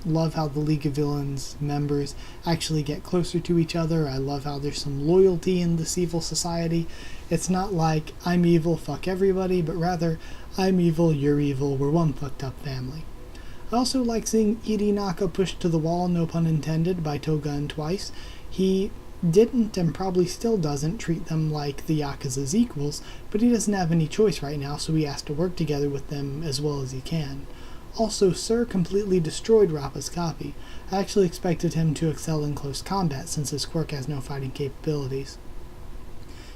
love how the League of Villains members actually get closer to each other. I love how there's some loyalty in this evil society. It's not like, I'm evil, fuck everybody, but rather, I'm evil, you're evil, we're one fucked up family. I also like seeing Irinaka pushed to the wall, no pun intended, by Toga and Twice. He didn't, and probably still doesn't, treat them like the Yakuza's equals, but he doesn't have any choice right now, so he has to work together with them as well as he can. Also, Sir completely destroyed Rappa's copy. I actually expected him to excel in close combat, since his quirk has no fighting capabilities.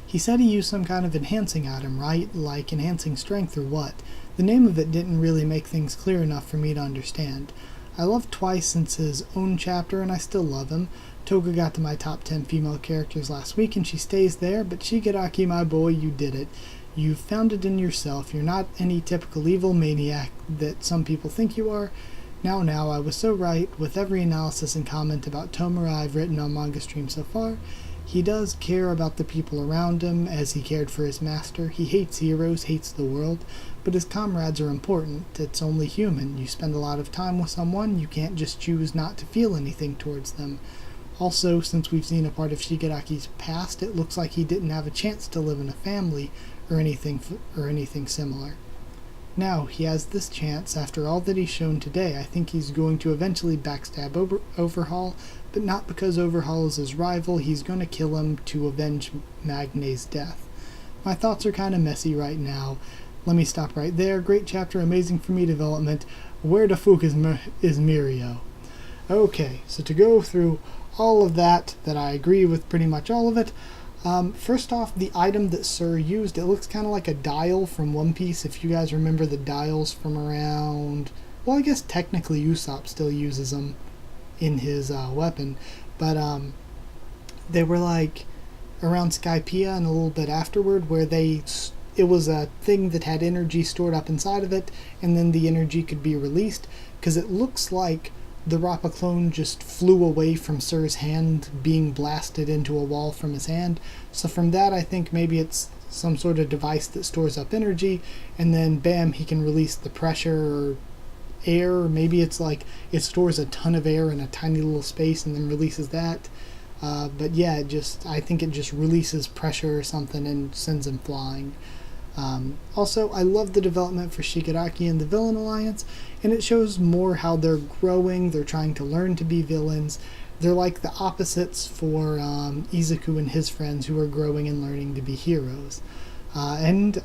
He said he used some kind of enhancing item, right? Like enhancing strength or what? The name of it didn't really make things clear enough for me to understand. I loved Twice since his own chapter, and I still love him. Toga got to my top 10 female characters last week, and she stays there, but Shigaraki, my boy, you did it. You found it in yourself. You're not any typical evil maniac that some people think you are. Now, I was so right with every analysis and comment about Tomura I've written on Manga Stream so far. He does care about the people around him, as he cared for his master. He hates heroes, hates the world, but his comrades are important. It's only human. You spend a lot of time with someone, you can't just choose not to feel anything towards them. Also, since we've seen a part of Shigaraki's past, it looks like he didn't have a chance to live in a family or anything similar. Now, he has this chance. After all that he's shown today, I think he's going to eventually backstab Overhaul, but not because Overhaul is his rival. He's going to kill him to avenge Magne's death. My thoughts are kind of messy right now. Let me stop right there. Great chapter, amazing for me development. Where the fuck is Mirio? Okay, so to go through all of that I agree with pretty much all of it. First off, the item that Sir used, it looks kind of like a dial from One Piece, if you guys remember the dials from around... Well, I guess technically Usopp still uses them in his weapon, but they were like around Skypiea and a little bit afterward, where it was a thing that had energy stored up inside of it, and then the energy could be released, because it looks like the Rappa clone just flew away from Sir's hand, being blasted into a wall from his hand. So from that, I think maybe it's some sort of device that stores up energy, and then bam, he can release the pressure or air, or maybe it's like it stores a ton of air in a tiny little space and then releases that. But yeah, I think it just releases pressure or something and sends him flying. Also, I love the development for Shigaraki and the Villain Alliance, and it shows more how they're growing, they're trying to learn to be villains. They're like the opposites for Izuku and his friends who are growing and learning to be heroes. And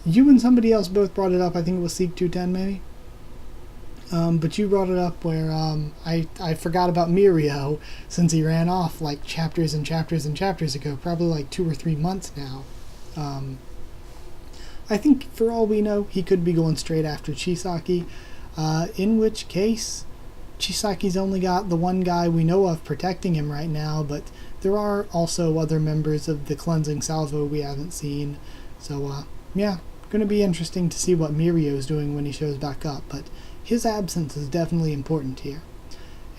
you and somebody else both brought it up, I think it was Seek 210 maybe? But you brought it up where I forgot about Mirio since he ran off like chapters and chapters and chapters ago, probably like 2 or 3 months now. I think for all we know, he could be going straight after Chisaki, in which case Chisaki's only got the one guy we know of protecting him right now, but there are also other members of the Cleansing Salvo we haven't seen. So, yeah, going to be interesting to see what Mirio's doing when he shows back up, but his absence is definitely important here.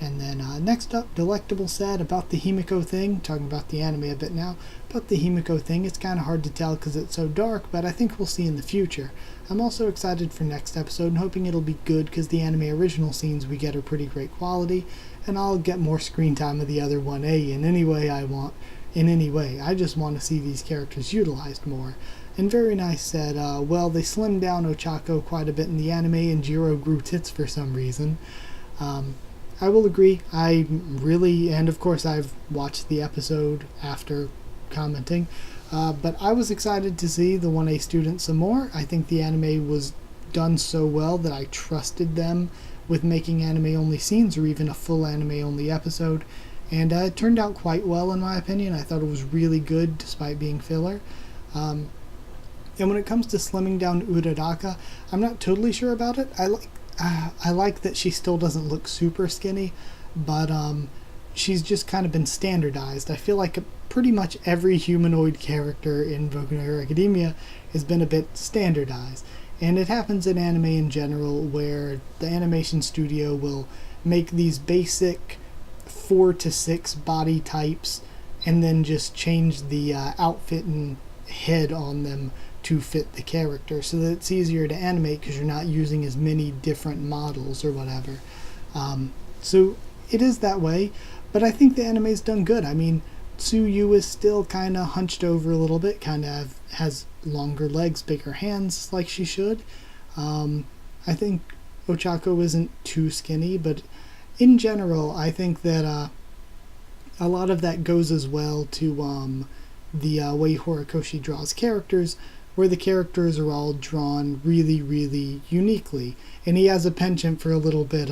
And then next up, Delectable said about the Himiko thing, talking about the anime a bit now, about the Himiko thing, it's kind of hard to tell because it's so dark, but I think we'll see in the future. I'm also excited for next episode and hoping it'll be good because the anime original scenes we get are pretty great quality, and I'll get more screen time of the other 1A in any way I want, in any way. I just want to see these characters utilized more. And Very Nice said, well, they slimmed down Ochako quite a bit in the anime and Jiro grew tits for some reason. I will agree. I really, and of course I've watched the episode after commenting, but I was excited to see the 1A students some more. I think the anime was done so well that I trusted them with making anime-only scenes or even a full anime-only episode, and it turned out quite well in my opinion. I thought it was really good despite being filler. And when it comes to slimming down Uraraka, I'm not totally sure about it. I like that she still doesn't look super skinny, but she's just kind of been standardized. I feel like pretty much every humanoid character in Boku no Hero Academia has been a bit standardized. And it happens in anime in general where the animation studio will make these basic 4 to 6 body types and then just change the outfit and head on them to fit the character so that it's easier to animate because you're not using as many different models or whatever. So it is that way, but I think the anime's done good. I mean, Tsuyu is still kind of hunched over a little bit, kind of has longer legs, bigger hands like she should. I think Ochako isn't too skinny, but in general, I think that a lot of that goes as well to the way Horikoshi draws characters, where the characters are all drawn really, really uniquely. And he has a penchant for a little bit,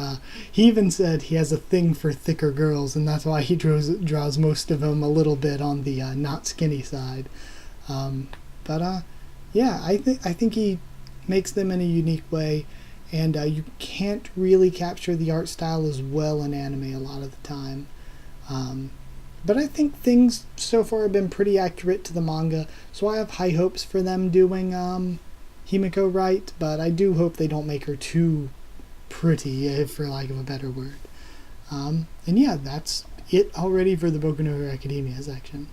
he even said he has a thing for thicker girls, and that's why he draws most of them a little bit on the not skinny side. Yeah, I think he makes them in a unique way, and you can't really capture the art style as well in anime a lot of the time. But I think things so far have been pretty accurate to the manga, so I have high hopes for them doing Himiko right, but I do hope they don't make her too pretty, for lack of a better word. And yeah, that's it already for the Boku no Hero Academia section.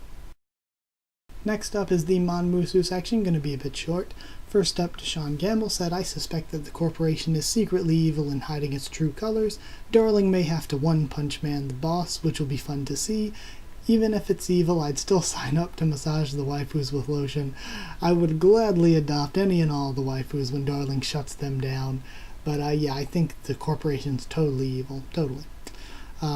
Next up is the Mongoose section, going to be a bit short. First up, Deshaun Gamble said, I suspect that the corporation is secretly evil and hiding its true colors. Darling may have to one-punch man the boss, which will be fun to see. Even if it's evil, I'd still sign up to massage the waifus with lotion. I would gladly adopt any and all the waifus when Darling shuts them down. But yeah, I think the corporation's totally evil. Totally.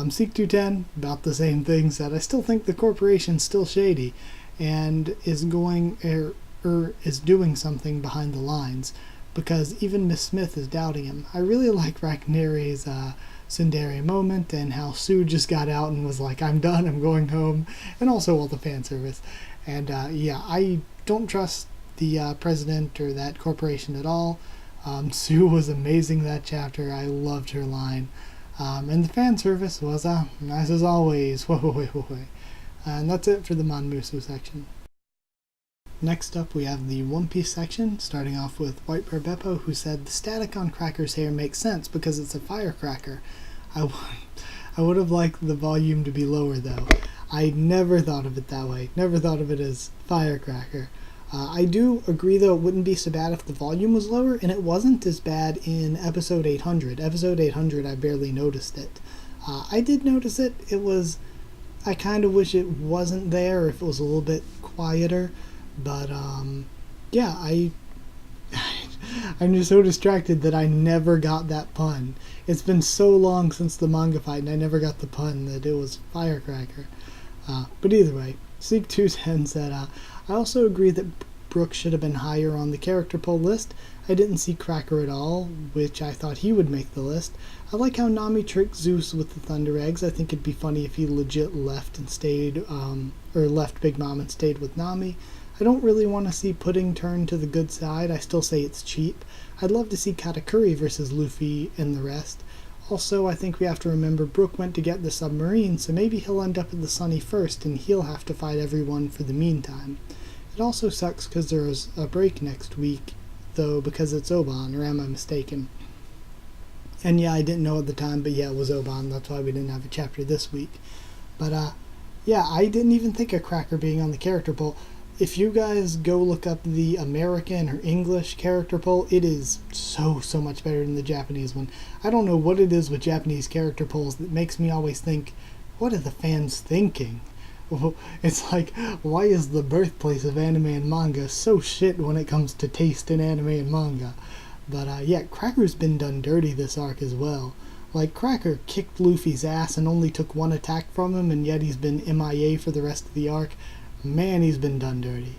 Seek 210, about the same thing, said, I still think the corporation's still shady and is going... is doing something behind the lines, because even Miss Smith is doubting him. I really like Ragnari's tsundere moment, and how Sue just got out and was like, I'm done, I'm going home, and also all the fan service. And yeah, I don't trust the president or that corporation at all. Sue was amazing that chapter. I loved her line. And the fan service was nice as always. And that's it for the Mongoose section. Next up, we have the One Piece section, starting off with White Bear Beppo, who said, the static on Cracker's hair makes sense because it's a firecracker. I, I would have liked the volume to be lower, though. I never thought of it that way. Never thought of it as firecracker. I do agree, though, it wouldn't be so bad if the volume was lower, and it wasn't as bad in episode 800. Episode 800, I barely noticed it. I did notice it. I kind of wish it wasn't there, if it was a little bit quieter. But, yeah, I'm just so distracted that I never got that pun. It's been so long since the manga fight, and I never got the pun that it was firecracker. But either way, Seek210 said, I also agree that Brook should have been higher on the character poll list. I didn't see Cracker at all, which I thought he would make the list. I like how Nami tricked Zeus with the Thunder Eggs. I think it'd be funny if he legit left and stayed, or left Big Mom and stayed with Nami. I don't really want to see Pudding turn to the good side. I still say it's cheap. I'd love to see Katakuri versus Luffy and the rest. Also, I think we have to remember Brook went to get the submarine, so maybe he'll end up at the Sunny first, and he'll have to fight everyone for the meantime. It also sucks because there's a break next week, though, because it's Oban, or am I mistaken? And yeah, I didn't know at the time, but yeah, it was Oban, that's why we didn't have a chapter this week. But yeah, I didn't even think of Cracker being on the character poll. If you guys go look up the American or English character poll, it is so much better than the Japanese one. I don't know what it is with Japanese character polls that makes me always think, what are the fans thinking? Well, it's like, why is the birthplace of anime and manga so shit when it comes to taste in anime and manga? But yeah, Cracker's been done dirty this arc as well. Like, Cracker kicked Luffy's ass and only took one attack from him, and yet he's been MIA for the rest of the arc. Man, he's been done dirty.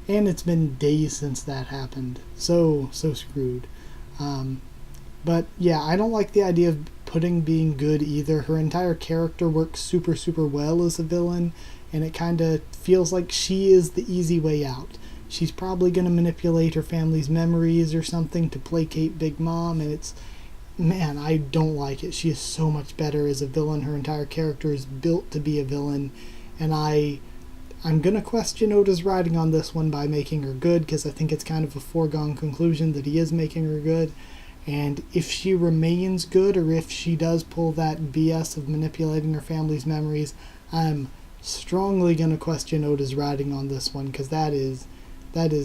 And it's been days since that happened. So screwed. But yeah, I don't like the idea of Pudding being good either. Her entire character works super well as a villain, and it kind of feels like she is the easy way out. She's probably going to manipulate her family's memories or something to placate Big Mom, and it's... Man, I don't like it. She is so much better as a villain. Her entire character is built to be a villain, and I'm going to question Oda's writing on this one by making her good, because I think it's kind of a foregone conclusion that he is making her good. And if she remains good, or if she does pull that BS of manipulating her family's memories, I'm strongly going to question Oda's writing on this one, because that is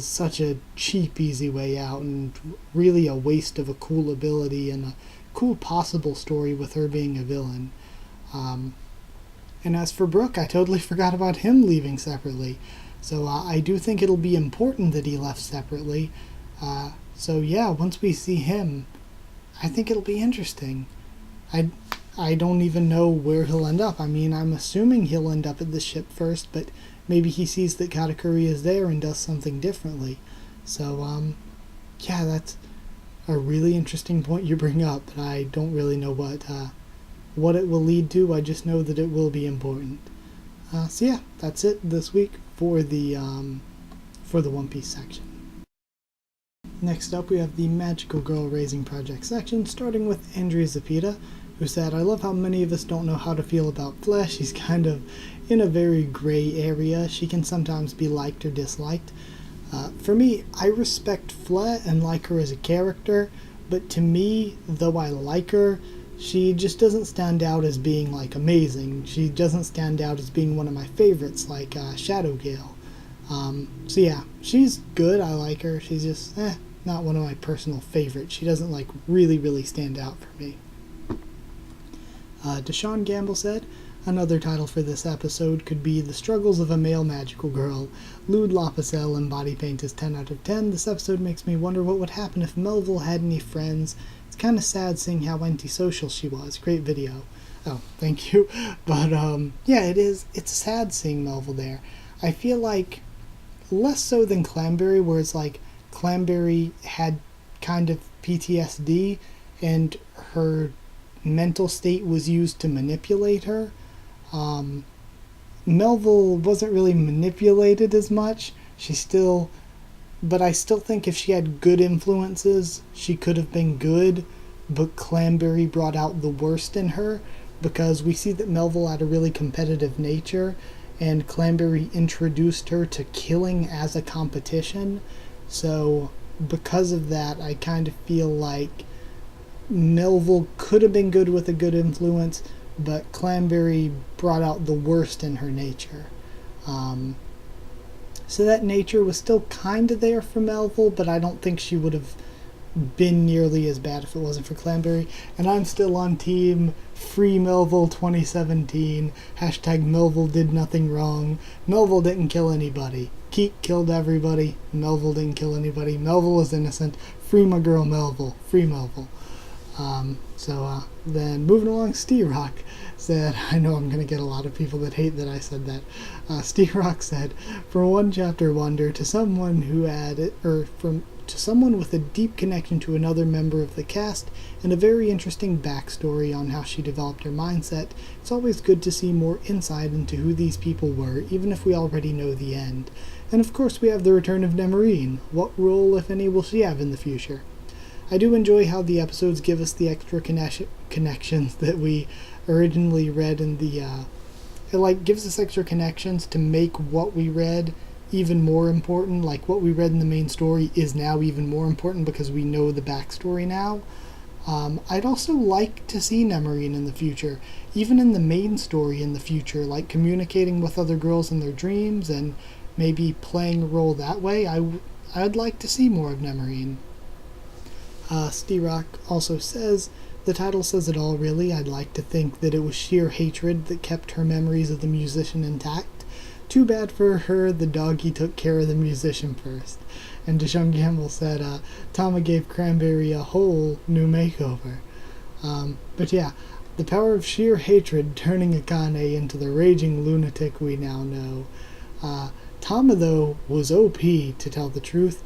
such a cheap, easy way out, and really a waste of a cool ability and a cool possible story with her being a villain. And as for Brook, I totally forgot about him leaving separately. So I do think it'll be important that he left separately. So yeah, once we see him, I think it'll be interesting. I don't even know where he'll end up. I mean, I'm assuming he'll end up at the ship first, but maybe he sees that Katakuri is there and does something differently. So, yeah, that's a really interesting point you bring up, but I don't really know what it will lead to. I just know that it will be important. So yeah, that's it this week for the One Piece section. Next up, we have the Magical Girl Raising Project section, starting with Andrea Zapita, who said, I love how many of us don't know how to feel about Flesh. She's kind of in a very gray area. She can sometimes be liked or disliked. For me, I respect Fle and like her as a character, but to me, though I like her, she just doesn't stand out as being, like, amazing. She doesn't stand out as being one of my favorites, like Shadow Gale. So yeah, she's good, I like her. She's just, not one of my personal favorites. She doesn't, like, really stand out for me. Deshaun Gamble said, another title for this episode could be The Struggles of a Male Magical Girl. Lewd Lapicelle and Body Paint is 10 out of 10. This episode makes me wonder what would happen if Melville had any friends. It's kind of sad seeing how antisocial she was. Great video. Oh, thank you. But, yeah, it's sad seeing Melville there. I feel like, less so than Clamberry, where it's like, Clamberry had kind of PTSD, and her mental state was used to manipulate her. Melville wasn't really manipulated as much. But I still think if she had good influences, she could have been good, but Clamberry brought out the worst in her, because we see that Melville had a really competitive nature, and Clamberry introduced her to killing as a competition. So because of that, I kind of feel like Melville could have been good with a good influence, but Clanberry brought out the worst in her nature. So that nature was still kind of there for Melville, but I don't think she would have been nearly as bad if it wasn't for Clanberry. And I'm still on team Free Melville 2017. Hashtag Melville did nothing wrong. Melville didn't kill anybody. Keat killed everybody. Melville didn't kill anybody. Melville was innocent. Free my girl Melville. Free Melville. Then moving along, Steve-Rock said, I know I'm going to get a lot of people that hate that I said that. Steve-Rock said, for one chapter wonder to someone who to someone with a deep connection to another member of the cast and a very interesting backstory on how she developed her mindset, it's always good to see more insight into who these people were, even if we already know the end. And of course we have the return of Nemarine. What role, if any, will she have in the future? I do enjoy how the episodes give us the extra connections that we originally read in the... it gives us extra connections to make what we read even more important. Like, what we read in the main story is now even more important because we know the backstory now. I'd also like to see Nemarine in the future, even in the main story in the future, like communicating with other girls in their dreams and maybe playing a role that way. I'd like to see more of Nemarine. Steve-Rock also says, the title says it all really. I'd like to think that it was sheer hatred that kept her memories of the musician intact. Too bad for her, the doggy took care of the musician first. And Deshaun Gamble said, Tama gave Cranberry a whole new makeover. But yeah, the power of sheer hatred turning Akane into the raging lunatic we now know. Tama, though, was OP, to tell the truth.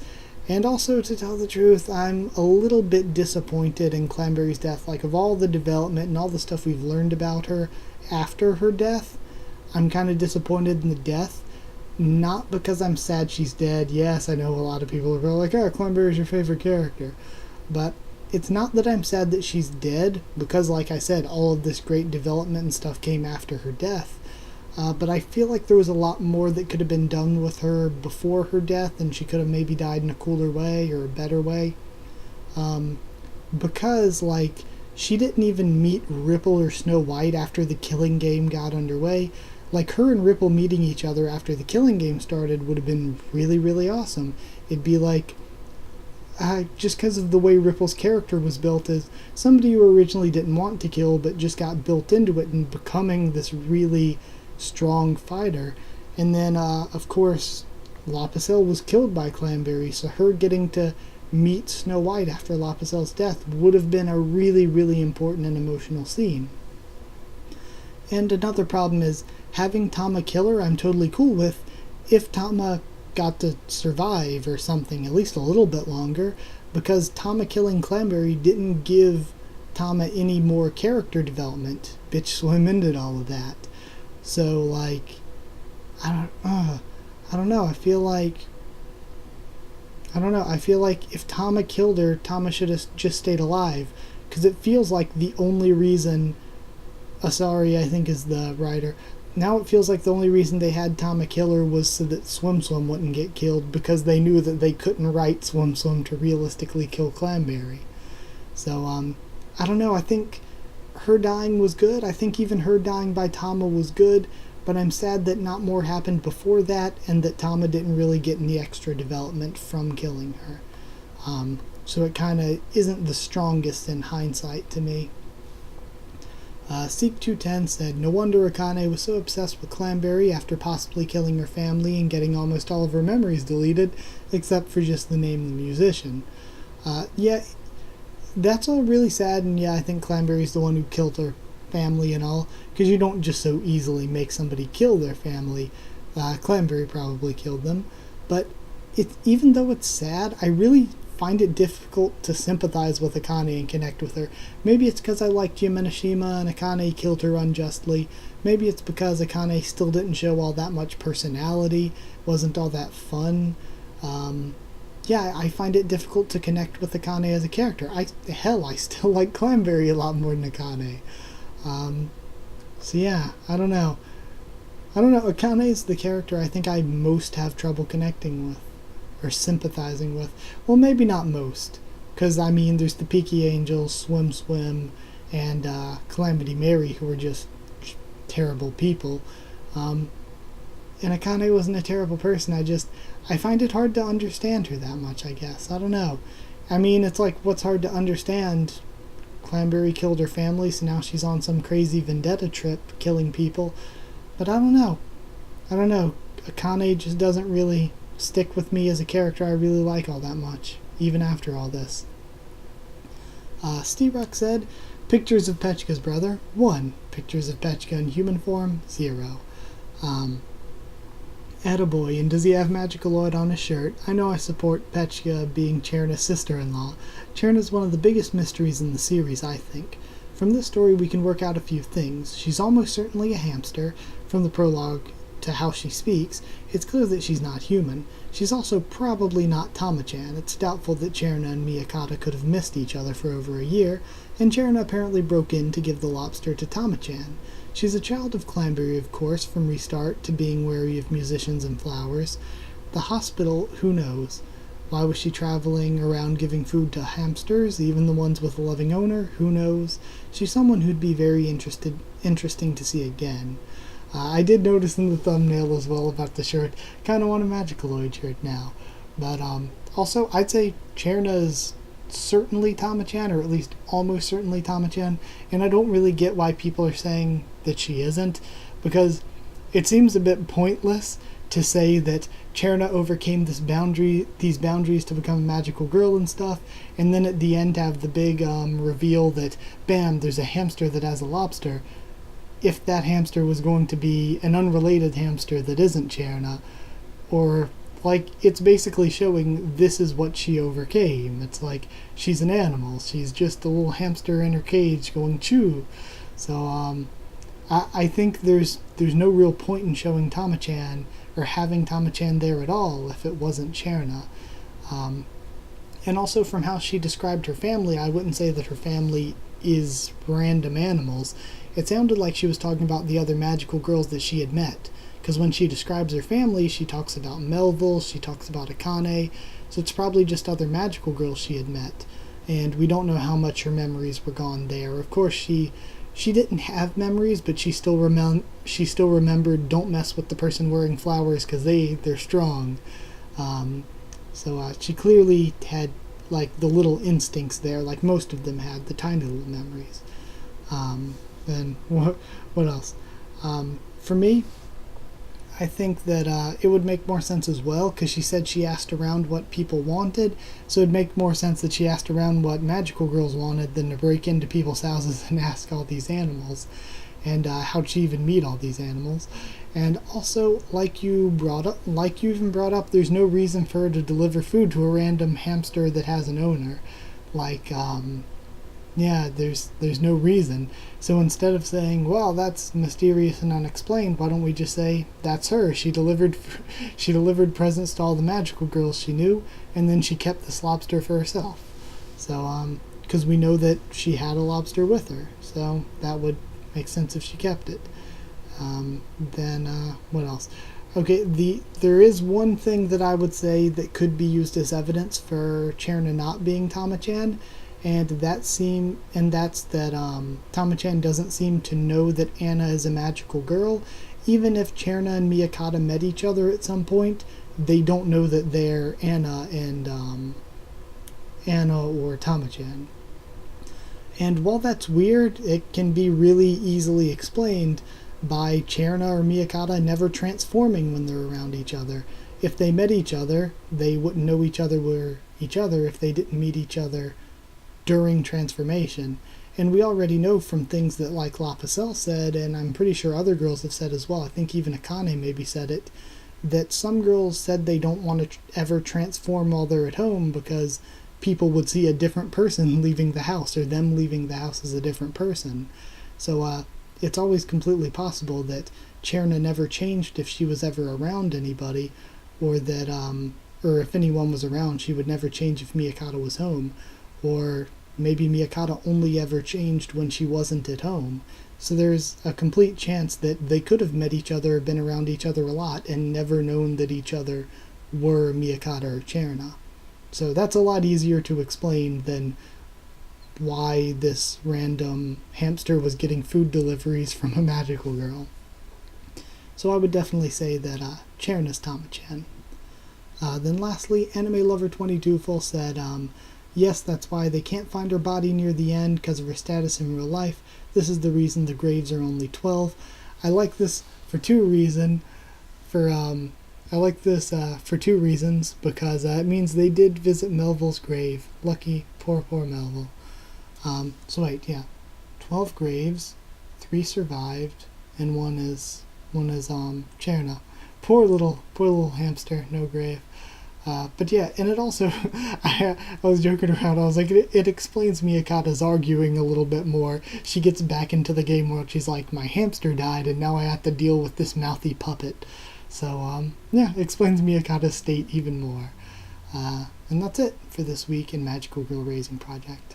And also, to tell the truth, I'm a little bit disappointed in Clanberry's death. Like, of all the development and all the stuff we've learned about her after her death, I'm kind of disappointed in the death. Not because I'm sad she's dead. Yes, I know a lot of people are like, Clanberry's your favorite character. But it's not that I'm sad that she's dead, because, like I said, all of this great development and stuff came after her death. But I feel like there was a lot more that could have been done with her before her death, and she could have maybe died in a cooler way or a better way. Because, like, she didn't even meet Ripple or Snow White after the Killing Game got underway. Like, her and Ripple meeting each other after the Killing Game started would have been really, really awesome. It'd be like, just because of the way Ripple's character was built as somebody who originally didn't want to kill, but just got built into it and becoming this really strong fighter. And then of course Lapicelle was killed by Clanberry, so her getting to meet Snow White after Lapicelle's death would have been a really, really important and emotional scene. And another problem is having Tama kill her I'm totally cool with if Tama got to survive or something, at least a little bit longer, because Tama killing Clanberry didn't give Tama any more character development. Bitch Swim did all of that. So, like, I don't know. I feel like if Tama killed her, Tama should have just stayed alive, because it feels like the only reason Asari, I think, is the writer. Now it feels like the only reason they had Tama kill her was so that Swim wouldn't get killed, because they knew that they couldn't write Swim to realistically kill Clanberry. So, I don't know. I think her dying was good. I think even her dying by Tama was good, but I'm sad that not more happened before that, and that Tama didn't really get any extra development from killing her. So it kind of isn't the strongest in hindsight to me. Seek210 said, no wonder Akane was so obsessed with Clanberry after possibly killing her family and getting almost all of her memories deleted, except for just the name of the musician. Yeah, that's all really sad, and yeah, I think Clanberry's the one who killed her family and all, because you don't just so easily make somebody kill their family. Clanberry probably killed them, but even though it's sad, I really find it difficult to sympathize with Akane and connect with her. Maybe it's because I like Jimeneshima and Akane killed her unjustly. Maybe it's because Akane still didn't show all that much personality, wasn't all that fun. Yeah, I find it difficult to connect with Akane as a character. I still like Clanberry a lot more than Akane. So yeah, I don't know. Akane is the character I think I most have trouble connecting with, or sympathizing with. Well, maybe not most. Because, I mean, there's the Peaky Angels, Swim Swim, and Calamity Mary, who are just terrible people. And Akane wasn't a terrible person. I find it hard to understand her that much, I guess. I don't know. I mean, it's like, what's hard to understand? Clanberry killed her family, so now she's on some crazy vendetta trip, killing people. But I don't know. Akane just doesn't really stick with me as a character I really like all that much, even after all this. Sterock said, pictures of Petchka's brother, 1. Pictures of Petchka in human form, 0. Attaboy, and does he have Magicaloid on his shirt? I know I support Petchka being Cherna's sister-in-law. Cherna's one of the biggest mysteries in the series, I think. From this story we can work out a few things. She's almost certainly a hamster. From the prologue to how she speaks, it's clear that she's not human. She's also probably not Tama-chan. It's doubtful that Cherna and Miyakata could have missed each other for over a year, and Cherna apparently broke in to give the lobster to Tama-chan. She's a child of Clanberry, of course, from Restart to being wary of musicians and flowers. The hospital, who knows? Why was she traveling around giving food to hamsters, even the ones with a loving owner? Who knows? She's someone who'd be very interesting to see again. I did notice in the thumbnail as well about the shirt. Kind of want a Magicaloid shirt now. But also, I'd say Cherna is certainly Tama-chan, or at least almost certainly Tama-chan, and I don't really get why people are saying that she isn't, because it seems a bit pointless to say that Cherna overcame these boundaries to become a magical girl and stuff, and then at the end have the big reveal that, bam, there's a hamster that has a lobster, if that hamster was going to be an unrelated hamster that isn't Cherna, or like, it's basically showing this is what she overcame. It's like, she's an animal. She's just a little hamster in her cage going chew. So, I think there's no real point in showing Tama-chan, or having Tama-chan there at all, if it wasn't Cherna. And also from how she described her family, I wouldn't say that her family is random animals. It sounded like she was talking about the other magical girls that she had met. Because when she describes her family, she talks about Melville, she talks about Akane, so it's probably just other magical girls she had met. And we don't know how much her memories were gone there. Of course, she didn't have memories, but she still remembered, don't mess with the person wearing flowers because they're strong. So she clearly had, like, the little instincts there, like most of them had, the tiny little memories. And what else? For me, I think that it would make more sense as well, because she said she asked around what people wanted, so it'd make more sense that she asked around what magical girls wanted than to break into people's houses and ask all these animals, and how'd she even meet all these animals. And also, like you even brought up, there's no reason for her to deliver food to a random hamster that has an owner. Like, yeah, there's no reason. So instead of saying, well, that's mysterious and unexplained, why don't we just say, that's her. She delivered presents to all the magical girls she knew, and then she kept this lobster for herself. So, because we know that she had a lobster with her, so that would make sense if she kept it. Then, what else? Okay, there is one thing that I would say that could be used as evidence for Cherna not being Tama-chan, and that's that Tama-chan doesn't seem to know that Anna is a magical girl. Even if Cherna and Miyakata met each other at some point, they don't know that they're Anna or Tama-chan. And while that's weird, it can be really easily explained by Cherna or Miyakata never transforming when they're around each other. If they met each other, they wouldn't know each other were each other if they didn't meet each other during transformation. And we already know from things that, like, Lapicelle said, and I'm pretty sure other girls have said as well, I think even Akane maybe said it, that some girls said they don't want to ever transform while they're at home because people would see a different person leaving the house, or them leaving the house as a different person. So it's always completely possible that Cherna never changed if she was ever around anybody, or that or if anyone was around, she would never change if Miyakata was home, or maybe Miyakata only ever changed when she wasn't at home. So there's a complete chance that they could have met each other, been around each other a lot, and never known that each other were Miyakata or Cherna. So that's a lot easier to explain than why this random hamster was getting food deliveries from a magical girl. So I would definitely say that Cherna's Tama-chan. Then lastly, Anime Lover 22 Full said, yes, that's why they can't find her body near the end because of her status in real life. This is the reason the graves are only 12. I like this for two reasons. Because it means they did visit Melville's grave. Lucky, poor Melville. So wait, yeah, 12 graves, 3 survived, and one is Cherna. Poor little hamster, no grave. But yeah, and it also, I was joking around, I was like, it explains Miyakata's arguing a little bit more. She gets back into the game where she's like, my hamster died and now I have to deal with this mouthy puppet. So, yeah, it explains Miyakata's state even more. And that's it for this week in Magical Girl Raising Project.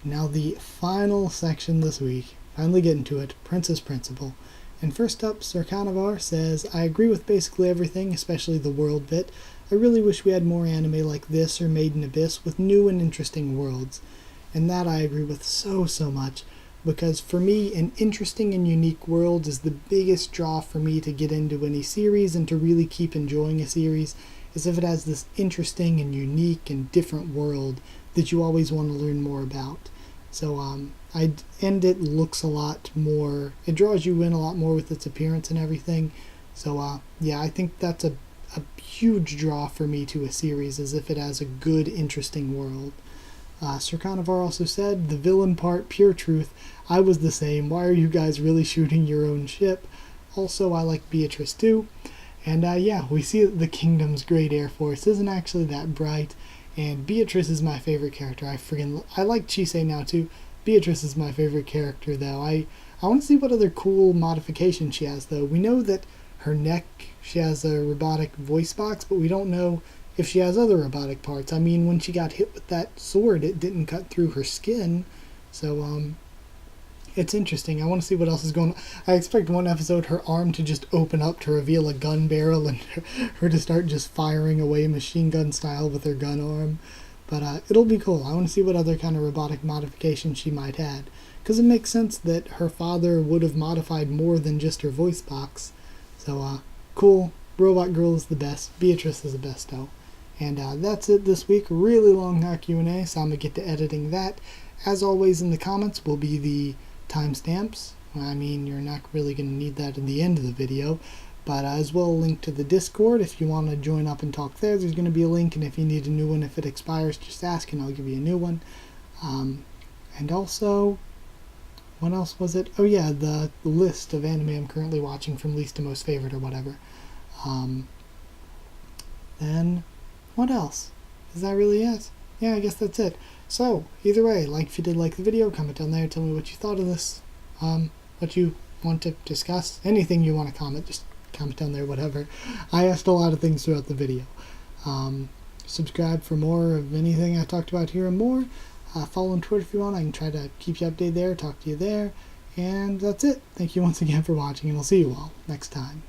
Now the final section this week, finally getting to it, Princess Principal. And first up, Sir Canavar says, I agree with basically everything, especially the world bit. I really wish we had more anime like this or Made in Abyss with new and interesting worlds. And that I agree with so much, because for me, an interesting and unique world is the biggest draw for me to get into any series and to really keep enjoying a series, is if it has this interesting and unique and different world that you always want to learn more about. So, and it looks a lot more, it draws you in a lot more with its appearance and everything. So, yeah, I think that's a huge draw for me to a series, as if it has a good, interesting world. Sir Canavar also said, the villain part, pure truth. I was the same. Why are you guys really shooting your own ship? Also, I like Beatrice too. And yeah, we see that the Kingdom's Great Air Force isn't actually that bright. And Beatrice is my favorite character. I like Chisei now too. Beatrice is my favorite character though. I want to see what other cool modifications she has though. We know that her neck, she has a robotic voice box, but we don't know if she has other robotic parts. I mean, when she got hit with that sword, it didn't cut through her skin. So, it's interesting. I want to see what else is going on. I expect one episode her arm to just open up to reveal a gun barrel and her to start just firing away machine gun style with her gun arm. But it'll be cool. I want to see what other kind of robotic modifications she might have. Because it makes sense that her father would have modified more than just her voice box. So, cool. Robot Girl is the best. Beatrice is the best though. And that's it this week. Really long HaQ&A, so I'm going to get to editing that. As always, in the comments will be the timestamps. I mean, you're not really going to need that in the end of the video, but as well a link to the Discord if you want to join up and talk there. There's going to be a link, and if you need a new one, if it expires, just ask and I'll give you a new one. And also, what else was it? Oh yeah, the list of anime I'm currently watching from least to most favorite or whatever. Then, what else? Is that really it? Yeah, I guess that's it. So, either way, like if you did like the video, comment down there, tell me what you thought of this, what you want to discuss, anything you want to comment, just comment down there, whatever. I asked a lot of things throughout the video. Subscribe for more of anything I talked about here and more. Follow on Twitter if you want. I can try to keep you updated there, talk to you there, and that's it. Thank you once again for watching, and I'll see you all next time.